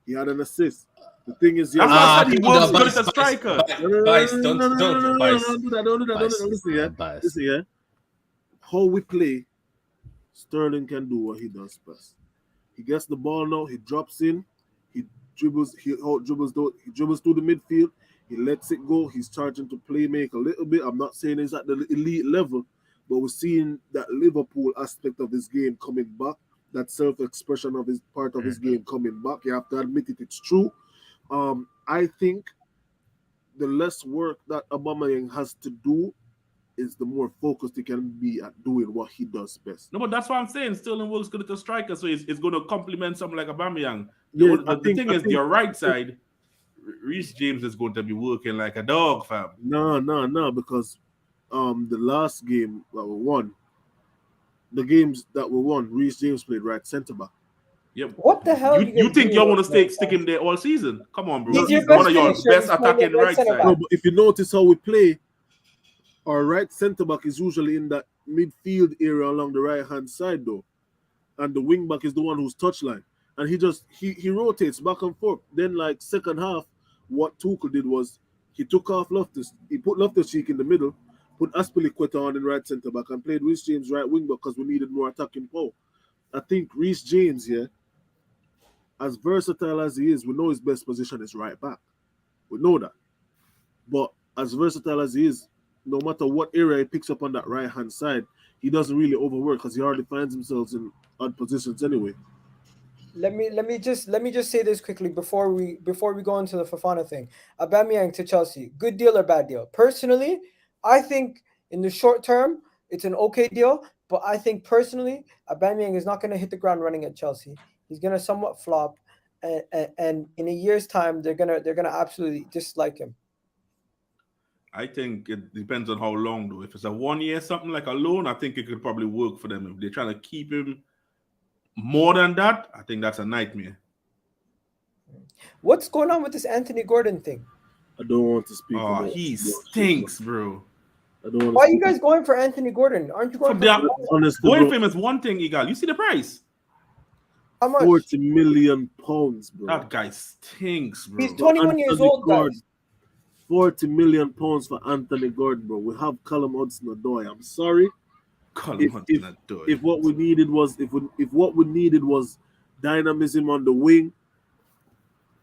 He had an assist. The thing is, That's why I said he works good as a striker. Bias, don't Don't do that. Bias. Listen, yeah. Bias. Listen, yeah. How we play, Sterling can do what he does best. He gets the ball now. He drops in. He dribbles. He dribbles through the midfield. He lets it go. He's charging to play make a little bit. I'm not saying he's at the elite level, but we're seeing that Liverpool aspect of his game coming back. That self-expression of his part of his game coming back. You have to admit it. It's true. I think the less work that Aubameyang has to do is the more focused he can be at doing what he does best. No, but that's what I'm saying. Sterling works good as a striker, so it's going to complement something like Aubameyang. Yeah, The thing is, your right side, Reece James is going to be working like a dog, fam. No, because the last game that we won, the games that we won, Reece James played right centre back. Yep. What the hell? You think y'all want to stick him there all season? Come on, bro. He's your He's one of best your finisher. best He's attacking your right centre side. back. No, but if you notice how we play, our right centre back is usually in that midfield area along the right hand side, though, and the wing back is the one who's touchline, and he rotates back and forth. Then, like second half, what Tuchel did was he took off Loftus, he put Loftus-Cheek in the middle, put Aspilicueta on in right centre back, and played Reece James right wing back because we needed more attacking power. I think Reece James here, as versatile as he is, we know his best position is right back. We know that. But as versatile as he is, no matter what area he picks up on that right-hand side, he doesn't really overwork because he already finds himself in odd positions anyway. Let me just say this quickly before we go into the Fofana thing. Aubameyang to Chelsea, good deal or bad deal? Personally, I think in the short term it's an okay deal, but I think personally Aubameyang is not going to hit the ground running at Chelsea. He's going to somewhat flop, and in a year's time they're gonna absolutely dislike him. I think it depends on how long, though. If it's a 1 year, something like a loan, I think it could probably work for them. If they're trying to keep him more than that, I think that's a nightmare. What's going on with this Anthony Gordon thing? I don't want to speak. Oh, he stinks, bro. I don't want Why are you guys going for Anthony Gordon? Aren't you going for honestly, Going bro, for him is one thing, Igal. You see the price? how much? £40 million, bro. That guy stinks, bro. He's 21 years Anthony old, Gordon. guys. £40 million for Anthony Gordon, bro. We have Callum Hudson-Odoi. I'm sorry. If what we needed was dynamism on the wing,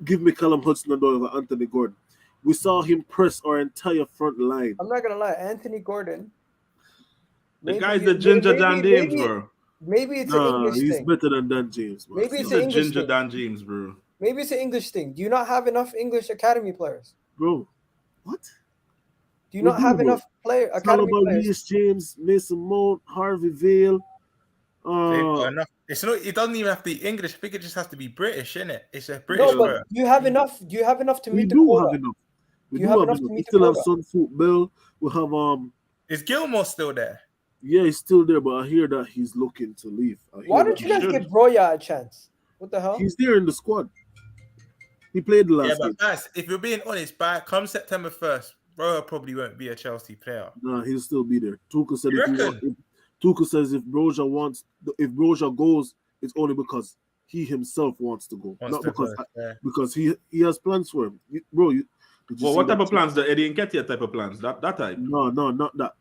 give me Callum Hudson-Odoi over Anthony Gordon. We saw him press our entire front line. I'm not gonna lie, Anthony Gordon. The guy's the ginger Dan James, bro. Maybe it's an English he's thing. better than Dan James, man. Maybe He's it's an the English ginger thing. Dan James, bro. Maybe it's an English thing. Do you not have enough English academy players? Bro, what? Do you not have enough academy players? Reece James, Mason Mount, Harvey Vale. It's not. It doesn't even have to be English. I think it just has to be British, innit? It's a British No, but word. do you have enough? Do you have enough to We meet the do quota? have enough. We You do have have enough enough. to We meet the still have quota. Sunfoot Bell. We have Is Gilmore still there? yeah, he's still there, but I hear that he's looking to leave. Why don't you guys give Broya a chance? What the hell? He's there in the squad. He played the Yeah, last but game. guys, if you're being honest, come September 1st, Roa probably won't be a Chelsea player. Nah, he'll still be there. Tuchel said You if reckon? Tuchel says if Broja goes, it's only because he himself wants to go, not because he has plans for him. Did you Well, see what type that of plans? The Eddie Nketiah type of plans? That type? No, not that.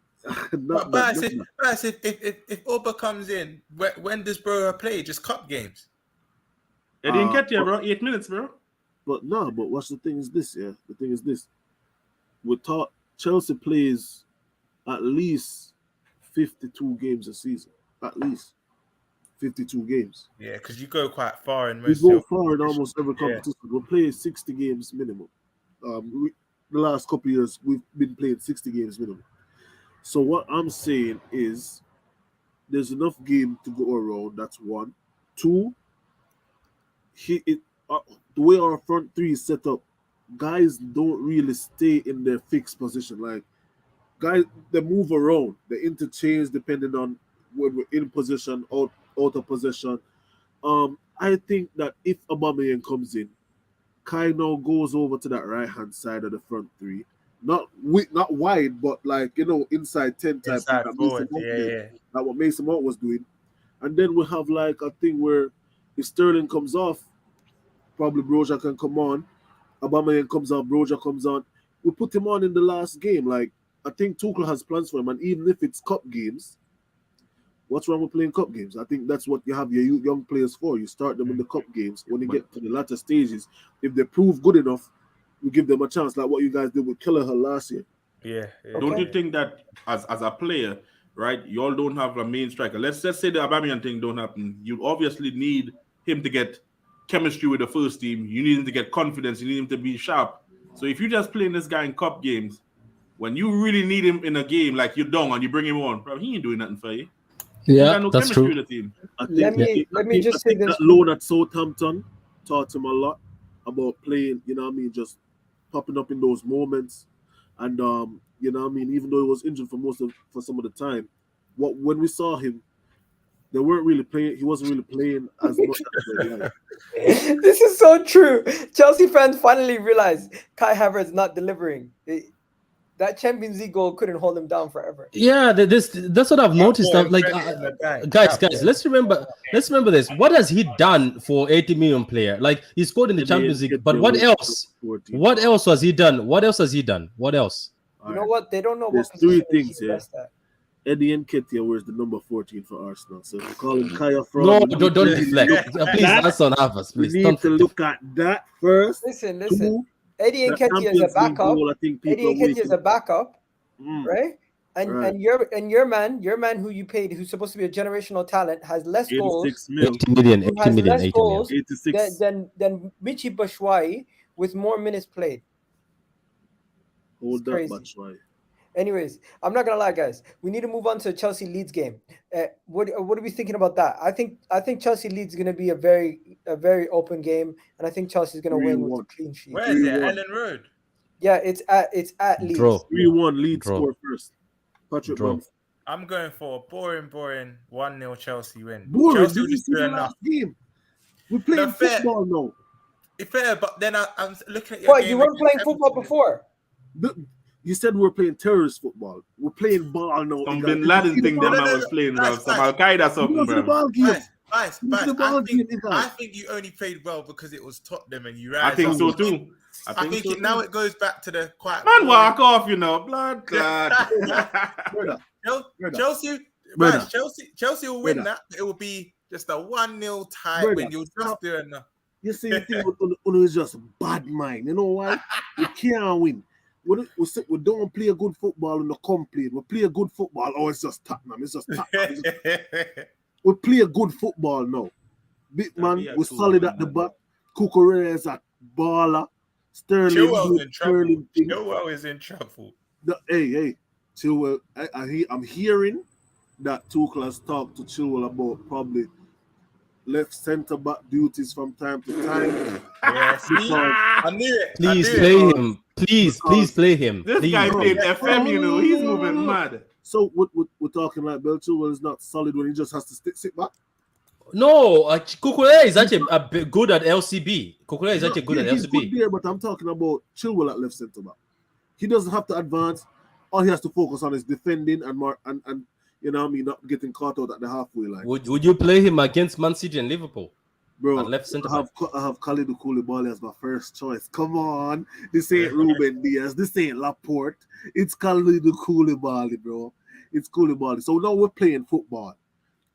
not But that. I said, if Oba comes in, when does Bro play? Just cup games. Eddie Nketiah, bro. 8 minutes, bro. But what's the thing is this, yeah? The thing is this. We thought Chelsea plays at least 52 games a season. At least 52 games. Yeah, because you go quite far in We most. go far in almost every Yeah. competition. We play 60 games minimum. The last couple of years, we've been playing 60 games minimum. So what I'm saying is there's enough game to go around. That's one. Two, the way our front three is set up, guys don't really stay in their fixed position. Like, guys, they move around. They interchange depending on when we're in position, out of possession. I think that if Aubameyang comes in, Kai now goes over to that right-hand side of the front three. Not wide, but like, inside 10 type. Inside that forward, Mason Mount did. yeah. Like what Mason Mount was doing. And then we have like a thing where if Sterling comes off, probably Broja can come on. Aubameyang comes off, Broja comes on. We put him on in the last game. Like, I think Tuchel has plans for him. And even if it's cup games, what's wrong with playing cup games? I think that's what you have your young players for. You start them in the cup games. When they get to the latter stages, if they prove good enough, you give them a chance, like what you guys did with Kelleher last year. Yeah. Don't you think that as a player, right, you all don't have a main striker? Let's just say the Aubameyang thing don't happen. You obviously need him to get chemistry with the first team. You need him to get confidence. You need him to be sharp. So if you're just playing this guy in cup games, when you really need him in a game, like you're down and you bring him on, bro, he ain't doing nothing for you. Yeah, no that's chemistry true. with the team. Let me just say this. That loan at Southampton taught him a lot about playing, just popping up in those moments. And even though he was injured for some of the time, when we saw him, they weren't really playing. He wasn't really playing as much as they like. This is so true. Chelsea fans finally realized Kai Havertz not delivering. That Champions League goal couldn't hold him down forever. Yeah, that's what I've noticed. Guys, let's remember this. What has he done for 80 million player? Like, he scored in the Champions League, but what else? What else has he done? What else has he done? What else? You know what? They don't know There's what three position things he's best at. Eddie Nketiah wears the number 14 for Arsenal. So if you call him Kaya from No, don't deflect. Please, that's on Havertz. We Please, need to look at that first. Listen. Two, Eddie Nketiah is a backup. goal, I think Eddie Nketiah is a backup, right? And Right. and your man who you paid, who's supposed to be a generational talent, has less goals. 86 mil. 80 million, Who 80 has million, less 80 million. goals 86. than Michy Batshuayi with more minutes played. Hold It's that crazy. much, right? Anyways, I'm not gonna lie, guys. We need to move on to Chelsea Leeds game. What are we thinking about that? I think Chelsea Leeds is gonna be a very open game, and I think Chelsea's gonna win with a 3-1. clean sheet. Where is it? 3-1. Ellen Road. Yeah, it's at Leeds. Draw. 3-1 lead Draw. score first. Patrick Draw. Bumps. I'm going for a boring 1-0 Chelsea win. Boring. Chelsea will This just is do the enough. last game. We're playing No, fair. football now. It's fair, but then I'm looking at your What, game you weren't against playing football Everton. before? You said we were playing terrorist football. We're playing ball now. Some Igor. Bin Laden thing them No, man no, was playing, bro. nice, Some nice. Al Qaeda You something, know, the bro. ball game. Nice. The ball game, Igor. I think you only played well because it was Tottenham and you rise I think up. so too. I think so now too. it goes back to the quite Man, walk off, blood. Brother, Chelsea, Brother. right, Chelsea will win Brother. that. It will be just a 1-0 tie Brother. when you'll just do enough. You see, the thing with Uno is just bad mind. You know why? We can't win. We don't play a good football in the complaint. We play a good football. Oh, it's just Tottenham. It's just Tottenham. We play a good football now. Big man, be a we're two solid man, at the man. back. Cucurella is a baller. Sterling, Chilwell's in trouble. Sterling thing. Chilwell is in trouble. Hey, Chilwell. I'm hearing that Tuchel has talked to Chilwell about probably left centre back duties from time to time. Yeah, see? Because I knew it. Please I knew play it. him. Please play him. This Please. guy played FM, he's moving mad. so we're talking like Bell Chilwell is not solid when he just has to sit back. No, Cucurella is actually a bit good at LCB. Cucurella is actually good at He's good LCB. there, but I'm talking about Chilwell at left centre back. He doesn't have to advance. All he has to focus on is defending and more and not getting caught out at the halfway line. Would you play him against Man City and Liverpool? Bro, At left centre I have Kalidou Koulibaly as my first choice. Come on. This ain't Ruben Diaz. This ain't Laporte. It's Kalidou Koulibaly, bro. It's Koulibaly. So now we're playing football.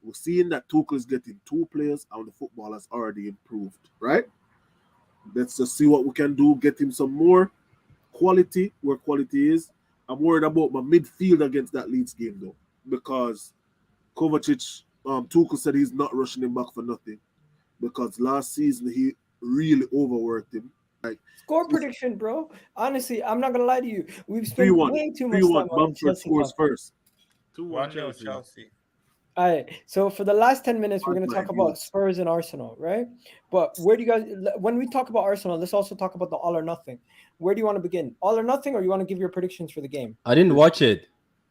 We're seeing that Tuchel is getting 2 players and the football has already improved, right? Let's just see what we can do. Get him some more quality where quality is. I'm worried about my midfield against that Leeds game, though, because Kovacic, Tuchel said he's not rushing him back for nothing. Because last season he really overworked him. Like Score prediction, bro. Honestly, I'm not gonna lie to you. We've spent way too much time on the Bamford Chelsea scores talk. first. 2-1 1-0 Chelsea. Chelsea. All right. So for the last 10 minutes, we're gonna talk about Yes. Spurs and Arsenal, right? But where do you guys? When we talk about Arsenal, let's also talk about the all or nothing. Where do you want to begin? All or nothing, or you want to give your predictions for the game? I didn't watch it.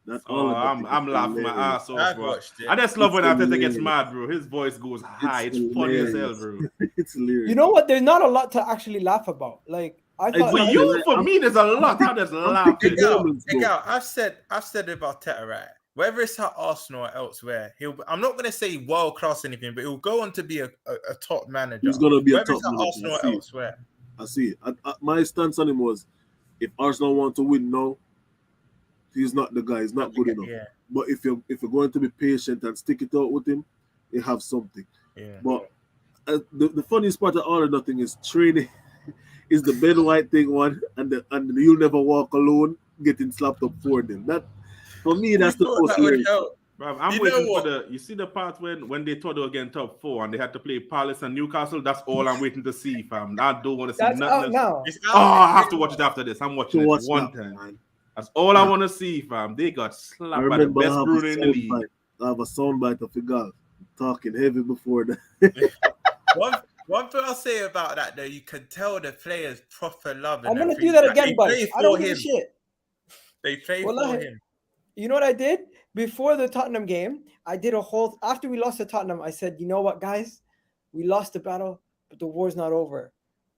That's Oh, all. I'm laughing my ass off, I've bro. watched it. I just love when It's Arteta gets hilarious. mad, bro. His voice goes high. It's funny as hell, bro. It's hilarious. You know what? There's not a lot to actually laugh about. Like I thought. For you, for me, there's a lot. I just laugh. picking moments, bro. I've said it about Teta, right? Whether it's at Arsenal or elsewhere, I'm not gonna say world class anything, but he'll go on to be a top manager. He's gonna be a Whether top it's at manager. Arsenal I or see it. elsewhere. I see it. My stance on him was, if Arsenal want to win now, he's not the guy. He's not good enough. Yeah, But if you're going to be patient and stick it out with him, you have something. yeah. But the funniest part of all or nothing is training is the Ben White thing one, and the you'll never walk alone getting slapped up for them. That for me, that's the most hilarious. Bro, I'm waiting for you see the part when they thought they were getting top 4 and they had to play Palace and Newcastle. That's all I'm waiting to see, fam. I don't want to see That's nothing out else. now. Oh, I have to watch it after this. I'm watching it one time. Man. That's all I want to see, fam. They got slapped by the best Bruno in the league. I have a soundbite of a guy talking heavy before that. One thing I'll say about that, though, you can tell the players proper love. I'm gonna do that again, but I don't give a shit. They play for him. You know what I did before the Tottenham game? I did a whole. After we lost to Tottenham, I said, "You know what, guys? We lost the battle, but the war's not over."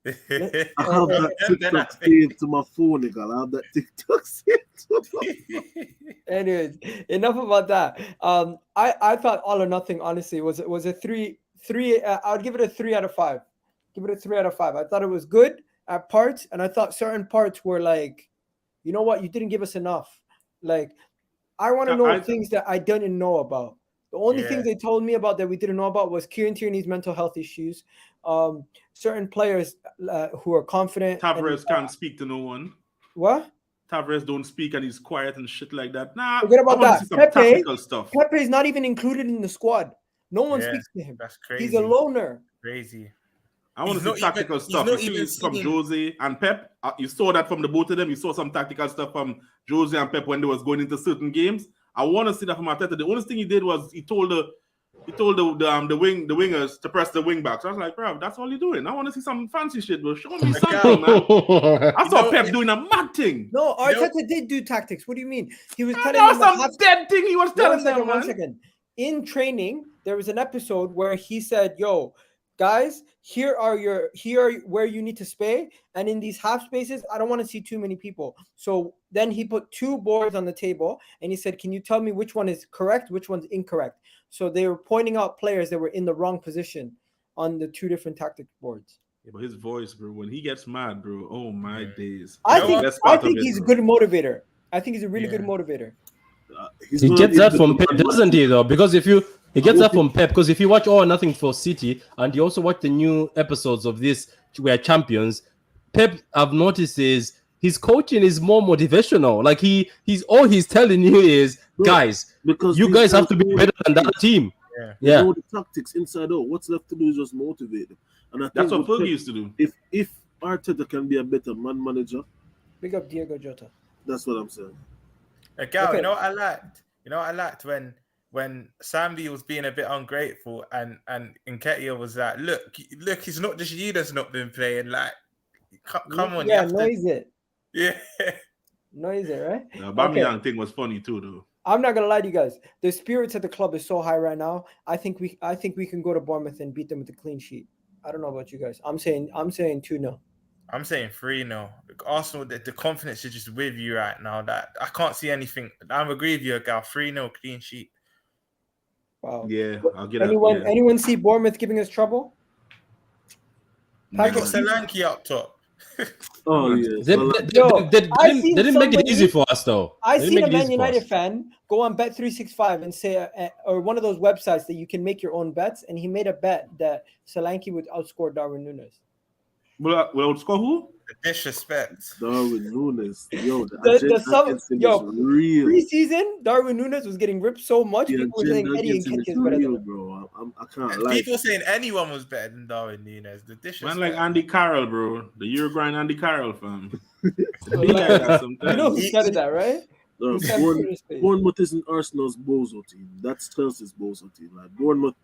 I have that TikTok saved to my phone, nigga. I have that TikTok saved to my phone. Anyways, enough about that. I thought all or nothing. Honestly, was a three. I would give it a 3 out of 5. Give it a 3 out of 5. I thought it was good at parts, and I thought certain parts were like, you know what, you didn't give us enough. Like, I want to know things that I didn't know about. The only thing they told me about that we didn't know about was Kieran Tierney's mental health issues. Certain players who are confident. Tavares can't speak to no one. What? Tavares don't speak and he's quiet and shit like that. Nah, forget about that. See some tactical stuff. Pepe is not even included in the squad. No one speaks to him. That's crazy. He's a loner. Crazy. I want to see tactical stuff. You see from Jose and Pep. You saw that from the both of them. You saw some tactical stuff from Jose and Pep when they was going into certain games. I want to see that from Arteta. The only thing he did was he told the wingers to press the wing backs. So I was like, bro, that's all you're doing. I want to see some fancy shit, bro. Show me something, man. I saw Pep doing a mad thing. No, Arteta did do tactics. What do you mean? He was telling them some dead thing he was telling them, man. 1 second. In training, there was an episode where he said, yo, guys, here are where you need to spay, and in these half spaces, I don't want to see too many people. So then he put 2 boards on the table, and he said, can you tell me which one is correct, which one's incorrect? So they were pointing out players that were in the wrong position on the 2 different tactic boards. Yeah, but his voice, bro, when he gets mad, bro, oh my days. I think he's a good motivator. I think he's a really good motivator. He gets that from Pep, doesn't he, though? Because he gets that from Pep, because if you watch All or Nothing for City and you also watch the new episodes of this where champions, Pep, I've noticed, is his coaching is more motivational. Like he's telling you is, guys, because you guys have to be better than that team. Yeah. You know the tactics inside out. What's left to do is just motivate them. And I think that's what Fergie used to do. If Arteta can be a better man manager, big up Diego Jota. That's what I'm saying. You know what I liked? You know what I liked when Sambi was being a bit ungrateful and Nketiah was like, look, it's not just you that's not been playing. Like, come on. Yeah, noise it. Yeah. Noise it, right? The Aubameyang thing was funny too, though. I'm not gonna lie to you guys. The spirits at the club is so high right now. I think we can go to Bournemouth and beat them with a clean sheet. I don't know about you guys. I'm saying 2-0. I'm saying 3-0. Arsenal, the confidence is just with you right now. That I can't see anything. I'm agree with you, Gal. 3-0 clean sheet. Wow. Yeah, I'll get anyone see Bournemouth giving us trouble? They got Patrick, Solanke up top. Oh yeah. They, So, they, Yo, they, they I didn't, seen they didn't make it somebody- easy for us, though. I They didn't seen make a it Man easy for United us. fan go on Bet365 and say, or one of those websites that you can make your own bets, and he made a bet that Solanke would outscore Darwin Núñez. Will score who? The disrespect. Darwin Núñez, yo, the The agenda sum, against him yo, is real. preseason, Darwin Núñez was getting ripped so much. The People were saying agenda Eddie against him Nketiah is is better than real, him. bro. I can't lie. People saying anyone was better than Darwin Núñez. The disrespect. Man, like Andy Carroll, bro. The Uruguayan Andy Carroll, fam. So, Be like like, that you sometimes. know who started that, right? No, Who started his face? Bournemouth isn't Arsenal's bozo team. That's Chelsea's bozo team. Like Bournemouth,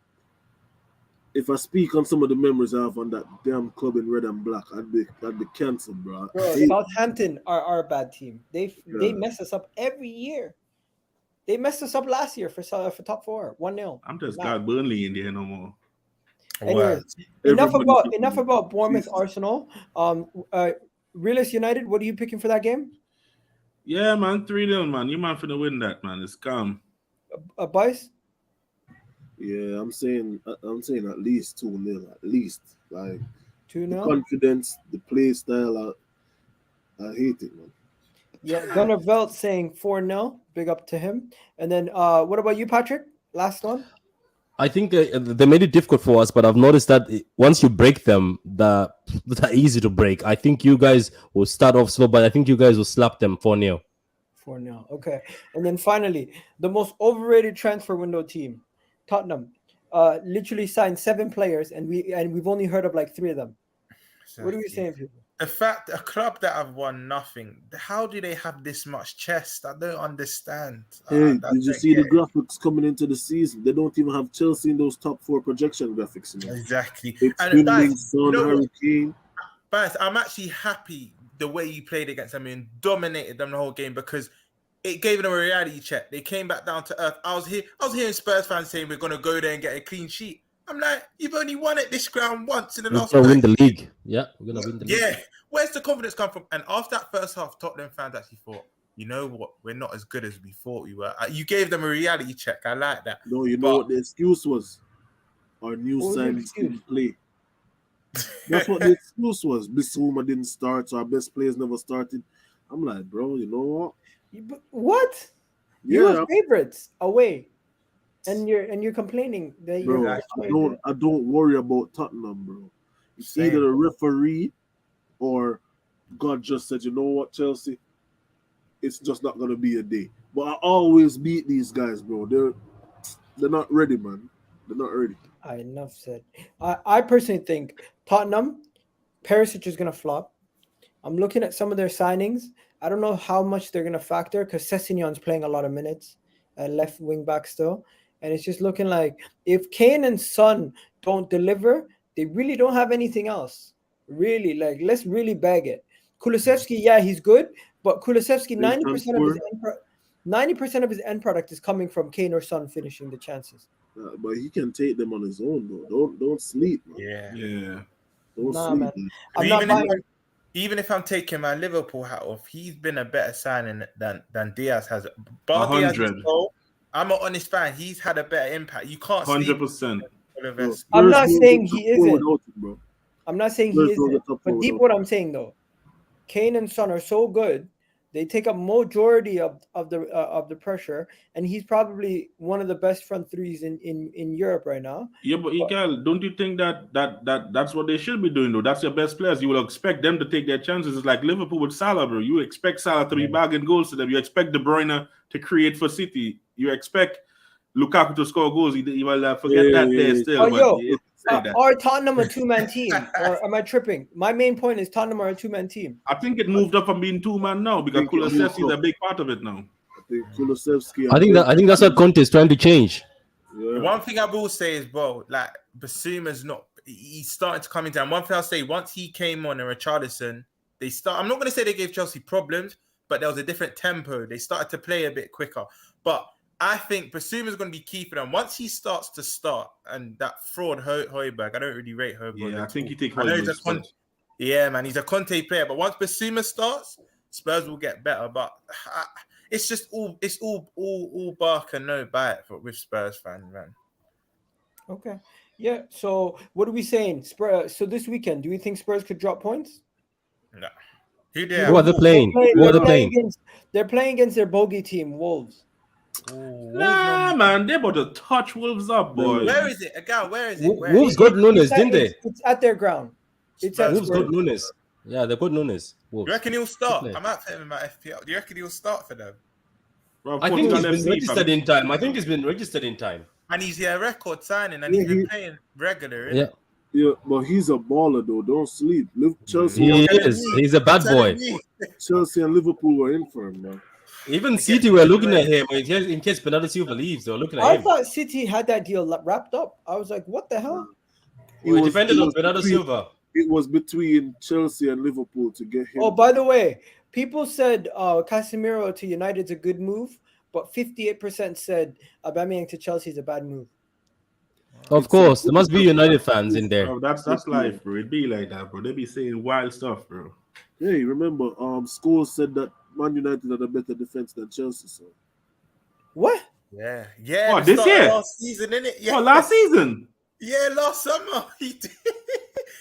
if I speak on some of the memories I have on that damn club in red and black, I'd be cancelled, bro. I Bro, hate Southampton are a bad team. They Yeah. mess us up every year. They messed us up last year for top 4, 1-0. I'm just Nah. glad Burnley in there no more. Anyways, Everybody enough about Bournemouth Jesus. Arsenal. Realist United, what are you picking for that game? Yeah, man, 3-0, man. You man finna win that, man. It's calm. Bice? Yeah, I'm saying at least 2-0, at least. Like the 2-0? confidence, the play style, I hate it, man. Yeah, Gunnar Velt saying 4-0. Big up to him. And then what about you, Patrick? Last one? I think they made it difficult for us, but I've noticed that once you break them, they're easy to break. I think you guys will start off slow, but I think you guys will slap them 4-0. 4-0. Okay. And then finally, the most overrated transfer window team, Tottenham. Literally signed 7 players, and we've only heard of like 3 of them. What are we saying, people? The fact a club that have won nothing, how do they have this much chest? I don't understand. Hey, I did you don't see the get it. graphics coming into the season? They don't even have Chelsea in those top 4 projection graphics. You know? Exactly. It's And Finley, guys, Son, you know what? Harry Kane. But I'm actually happy the way you played against them and dominated them the whole game because it gave them a reality check. They came back down to earth. I was hearing Spurs fans saying we're gonna go there and get a clean sheet. I'm like, you've only won at this ground once in the We're last gonna win 30 the league. Yeah, we're gonna win the league. Yeah, where's the confidence come from? And after that first half, Tottenham fans actually thought, you know what, we're not as good as we thought we were. You gave them a reality check. I like that. No, you know But- what the excuse was? Our new What was the signings excuse? didn't play. That's what the excuse was. Bissouma didn't start, so our best players never started. I'm like, bro, you know what? What? You're Yeah, favorites away, and you're complaining that bro. you're. I don't worry about Tottenham, bro. It's Same. either the referee or God just said, you know what, Chelsea, it's just not gonna be a day. But I always beat these guys, bro. They're not ready, man. They're not ready. Enough said. I personally think Tottenham, Perisic is gonna flop. I'm looking at some of their signings. I don't know how much they're gonna factor because Sessegnon's playing a lot of minutes, left wing back still, and it's just looking like if Kane and Son don't deliver, they really don't have anything else. Really, like let's really bag it. Kulusevski, yeah, he's good, but Kulusevski, 90% of his end product is coming from Kane or Son finishing the chances. But he can take them on his own, bro. Don't sleep, man. Yeah. Yeah. Don't Nah, sleep. man. Man. I'm not buying. Even if I'm taking my Liverpool hat off, he's been a better signing than Diaz has. Bar 100. Diaz's goal, I'm an honest fan. He's had a better impact. You can't sleep 100%. on Bro, Vest. I'm Spurs not don't saying get he top four isn't. without it, bro. I'm not saying he Spurs don't isn't. get top But four deep without what I'm saying though, Kane and Son are so good. They take up majority of the pressure, and he's probably one of the best front threes in Europe right now. Yeah, but Miguel, don't you think that's what they should be doing though? That's your best players. You will expect them to take their chances. It's like Liverpool with Salah, bro. You expect Salah to be bagging goals to them. You expect De Bruyne to create for City. You expect Lukaku to score goals. You will forget that there still. Oh, But yo, it's like that. are Tottenham a two-man team, or am I tripping? My main point is Tottenham are a two-man team. I think it moved up from being 2-man now because think it moved Kulusevski is a up. big part of it now. I think Kulusevski. I think that's what Conte is trying to change. The one thing I will say is, bro, like Basuma's not. He's starting to come into. And one thing I'll say, once he came on and Richarlison, they start. I'm not going to say they gave Chelsea problems, but there was a different tempo. They started to play a bit quicker. But I think Basuma's going to be key for them. Once he starts to start, and that fraud Højbjerg, I don't really rate Højbjerg. Yeah, I think he take I know he's a Højbjerg's spot. Yeah, man, he's a Conte player. But once Basuma starts, Spurs will get better. But it's just all bark and no bite with Spurs fans, man. Okay. Yeah. So what are we saying? Spurs. So this weekend, do we think Spurs could drop points? No. Who they Who are have? they playing? Who are they playing? They're playing against their bogey team, Wolves. Nah, man, they're about to touch Wolves up, boy. Where is it? Again, where is it? Where Wolves got Nunes, didn't they? It's at their ground. It's at Wolves Spurs. got Nunes. Yeah, they got Nunes. Do Wolves. you reckon he'll start? Good I might put him in my FPL. Do you reckon he'll start for them? Bro, I think he's Portugal been FC, registered fam. in time. I think he's been registered in time. And he's a record signing, and Yeah, he's been he- playing regular. Yeah, Yeah, but he's a baller though. Don't sleep. Chelsea, he is. He's a bad boy. Chelsea and Liverpool were in for him, man. Even City were looking at him in case Bernardo Silva leaves. They were looking at I him. thought City had that deal wrapped up. I was like, what the hell? It depended on Bernardo between- Silva. It was between Chelsea and Liverpool to get him. Oh, by the way, people said Casemiro to United's a good move, but 58% said Aubameyang to Chelsea is a bad move. Of course, there must be United fans in there. Bro, that's life, bro. It be like that, bro. They be saying wild stuff, bro. Hey, remember, Scholes said that Man United had a better defense than Chelsea. So What? Yeah. Oh, the this start of year? last season, innit? Yeah. Oh, last season. Yeah, last summer. He did.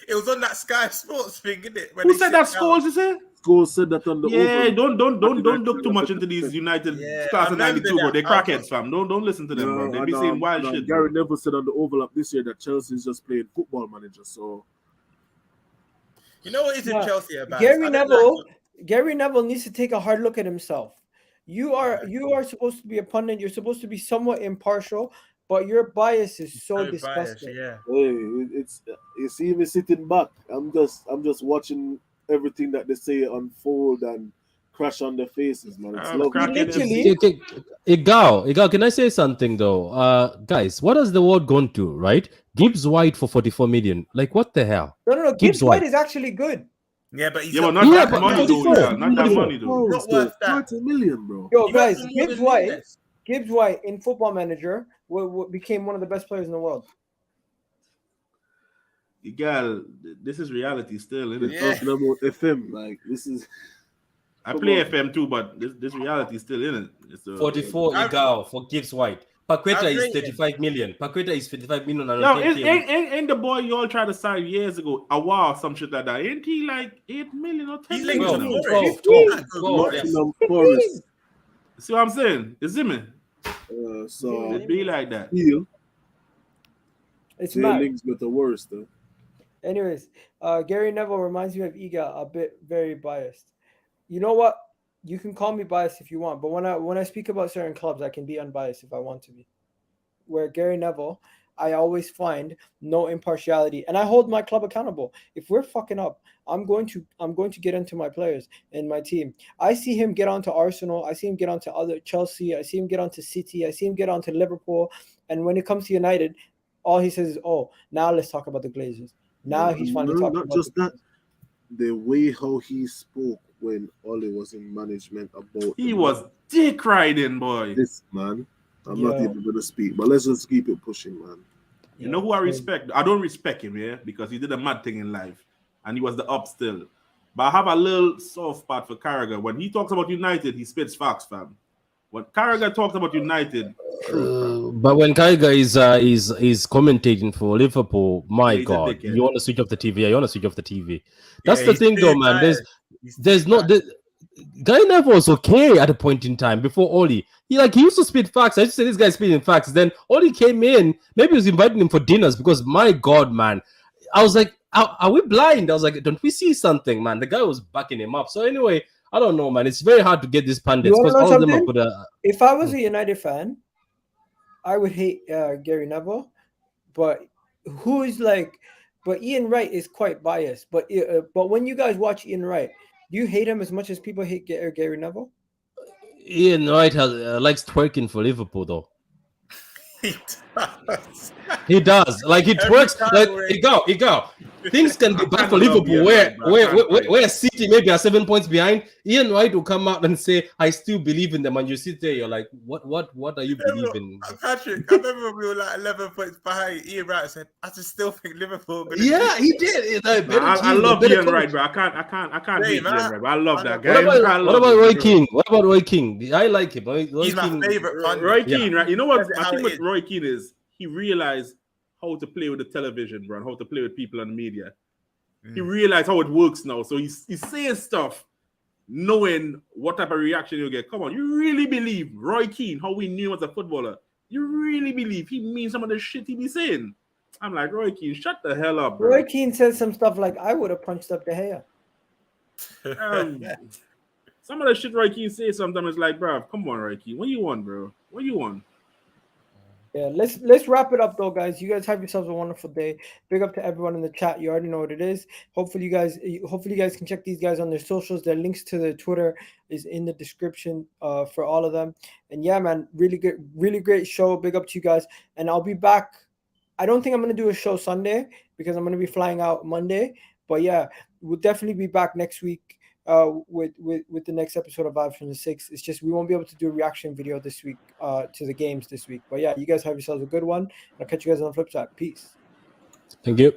It was on that Sky Sports thing, innit? When Who they said that? shipped out. Scholes, you say? Scholes said that on the Yeah, over. don't look too much into these United Yeah, class I of remember 92, bro. that. They crackheads, fam. Don't listen to them, bro. They be saying wild shit. Gary Bro. Neville said on the overlap this year that Chelsea is just playing football manager. So You know what is in Yeah. Chelsea about? Gary Neville needs to take a hard look at himself. You are supposed to be a pundit. You're supposed to be somewhat impartial, but your bias is so disgusting. Yeah. hey, it's you see me sitting back. I'm just watching everything that they say unfold and crash on their faces, man. It's lovely. crack it. Literally, Igao, can I say something though? Guys, what has the world gone to, right? Gibbs White for 44 million. Like, what the hell? no. Gibbs Gibbs White White. is actually good. Yeah, but he's Yeah, but not, not Yeah, that but money, though. 44. Yeah, not that money, though. Not worth that. 30 million, bro. Yo, he got guys, some more Gibbs than White. Nunes. Gibbs White in Football Manager became one of the best players in the world. Girl, this is reality still, isn't it? Yeah. Talking about FM, like this is I play FM too, but this reality is still in it. It's 44 I've- Igao for Gibbs White. Paqueta I've is rated 35 million. Paqueta is 55 million. And No, 10K. ain't the boy you all tried to sign years ago, a wow, some shit like that? Ain't he like 8 million or 10 He's million? linked now? to 12, Forest. 12, yes. Nottingham Forest. See what I'm saying? It's him. So It be like that. feel It's their mad. links got the worst though. Anyways, Gary Neville reminds me of Iga, a bit very biased. You know what? You can call me biased if you want, but when I speak about certain clubs, I can be unbiased if I want to be. Where Gary Neville, I always find no impartiality, and I hold my club accountable. If we're fucking up, I'm going to get into my players and my team. I see him get onto Arsenal. I see him get onto other Chelsea. I see him get onto City. I see him get onto Liverpool. And when it comes to United, all he says is, "Oh, now let's talk about the Glazers." Now he's finally talking not about just the that. The way how he spoke when Ole was in management about He was dick riding, boy. this man. I'm not Yeah. even gonna speak, but let's just keep it pushing, man. You know who I respect? I don't respect him, yeah, because he did a mad thing in life, and he was the up still. But I have a little soft spot for Carragher. When he talks about United, he spits facts, fam. When Carragher talks about United, truth, fam. But when Kaiga is commentating for Liverpool, my Yeah, he's a God, dickhead. you want to switch off the TV? Yeah, you want to switch off the TV. That's Yeah, the he's thing, too though, man. biased. There's not the Guy Neville was okay at a point in time before Oli. He used to spit facts. I used to say this guy's spitting facts. Then Oli came in. Maybe he was inviting him for dinners because my God, man, I was like, are we blind? I was like, don't we see something, man? The guy was backing him up. So anyway, I don't know, man. It's very hard to get these pundits You wanna because know all of them are something? good. If I was a United fan, I would hate Gary Neville, but but Ian Wright is quite biased. But when you guys watch Ian Wright, do you hate him as much as people hate Gary Neville? Ian Wright likes twerking for Liverpool, though. He does. He does. Like he Every twerks. time Like we're- it go. Things can be bad for I love Liverpool, Ian where Wright, bro. I can't where City maybe are 7 points behind. Ian Wright will come out and say, "I still believe in them," and you sit there, you're like, "What are you believing?" Patrick, I remember when we were like 11 points behind. Ian Wright said, "I just still think Liverpool." Gonna Yeah, he did. It's a better I team, love a better Ian coach. Wright, bro. I can't Hey, hate man. Ian Wright, bro. I love that What guy. What I about love Roy him, bro. Keane? What about Roy Keane? I like him. Roy He's my Keane- favorite pundit. Roy Yeah. Keane, right? You know what? That's I how think it with is. Roy Keane is he realized how to play with the television, bro, and how to play with people on the media. He realized how it works now. So he's saying stuff knowing what type of reaction you'll get. Come on, you really believe Roy Keane, how we knew him as a footballer? You really believe he means some of the shit he be saying? I'm like, Roy Keane, shut the hell up, bro. Roy Keane says some stuff like, I would have punched up De Gea. Some of the shit Roy Keane says sometimes is like, bro, come on, Roy Keane. What you want, bro? What you want? Yeah, let's wrap it up though, guys. You guys have yourselves a wonderful day. Big up to everyone in the chat. You already know what it is. Hopefully you guys can check these guys on their socials. Their links to their Twitter is in the description for all of them. And yeah, man, really great show. Big up to you guys. And I'll be back. I don't think I'm gonna do a show Sunday because I'm gonna be flying out Monday. But yeah, we'll definitely be back next week. With the next episode of Vibes from the Six. It's just we won't be able to do a reaction video this week to the games this week. But yeah, you guys have yourselves a good one. I'll catch you guys on the flip side. Peace. Thank you.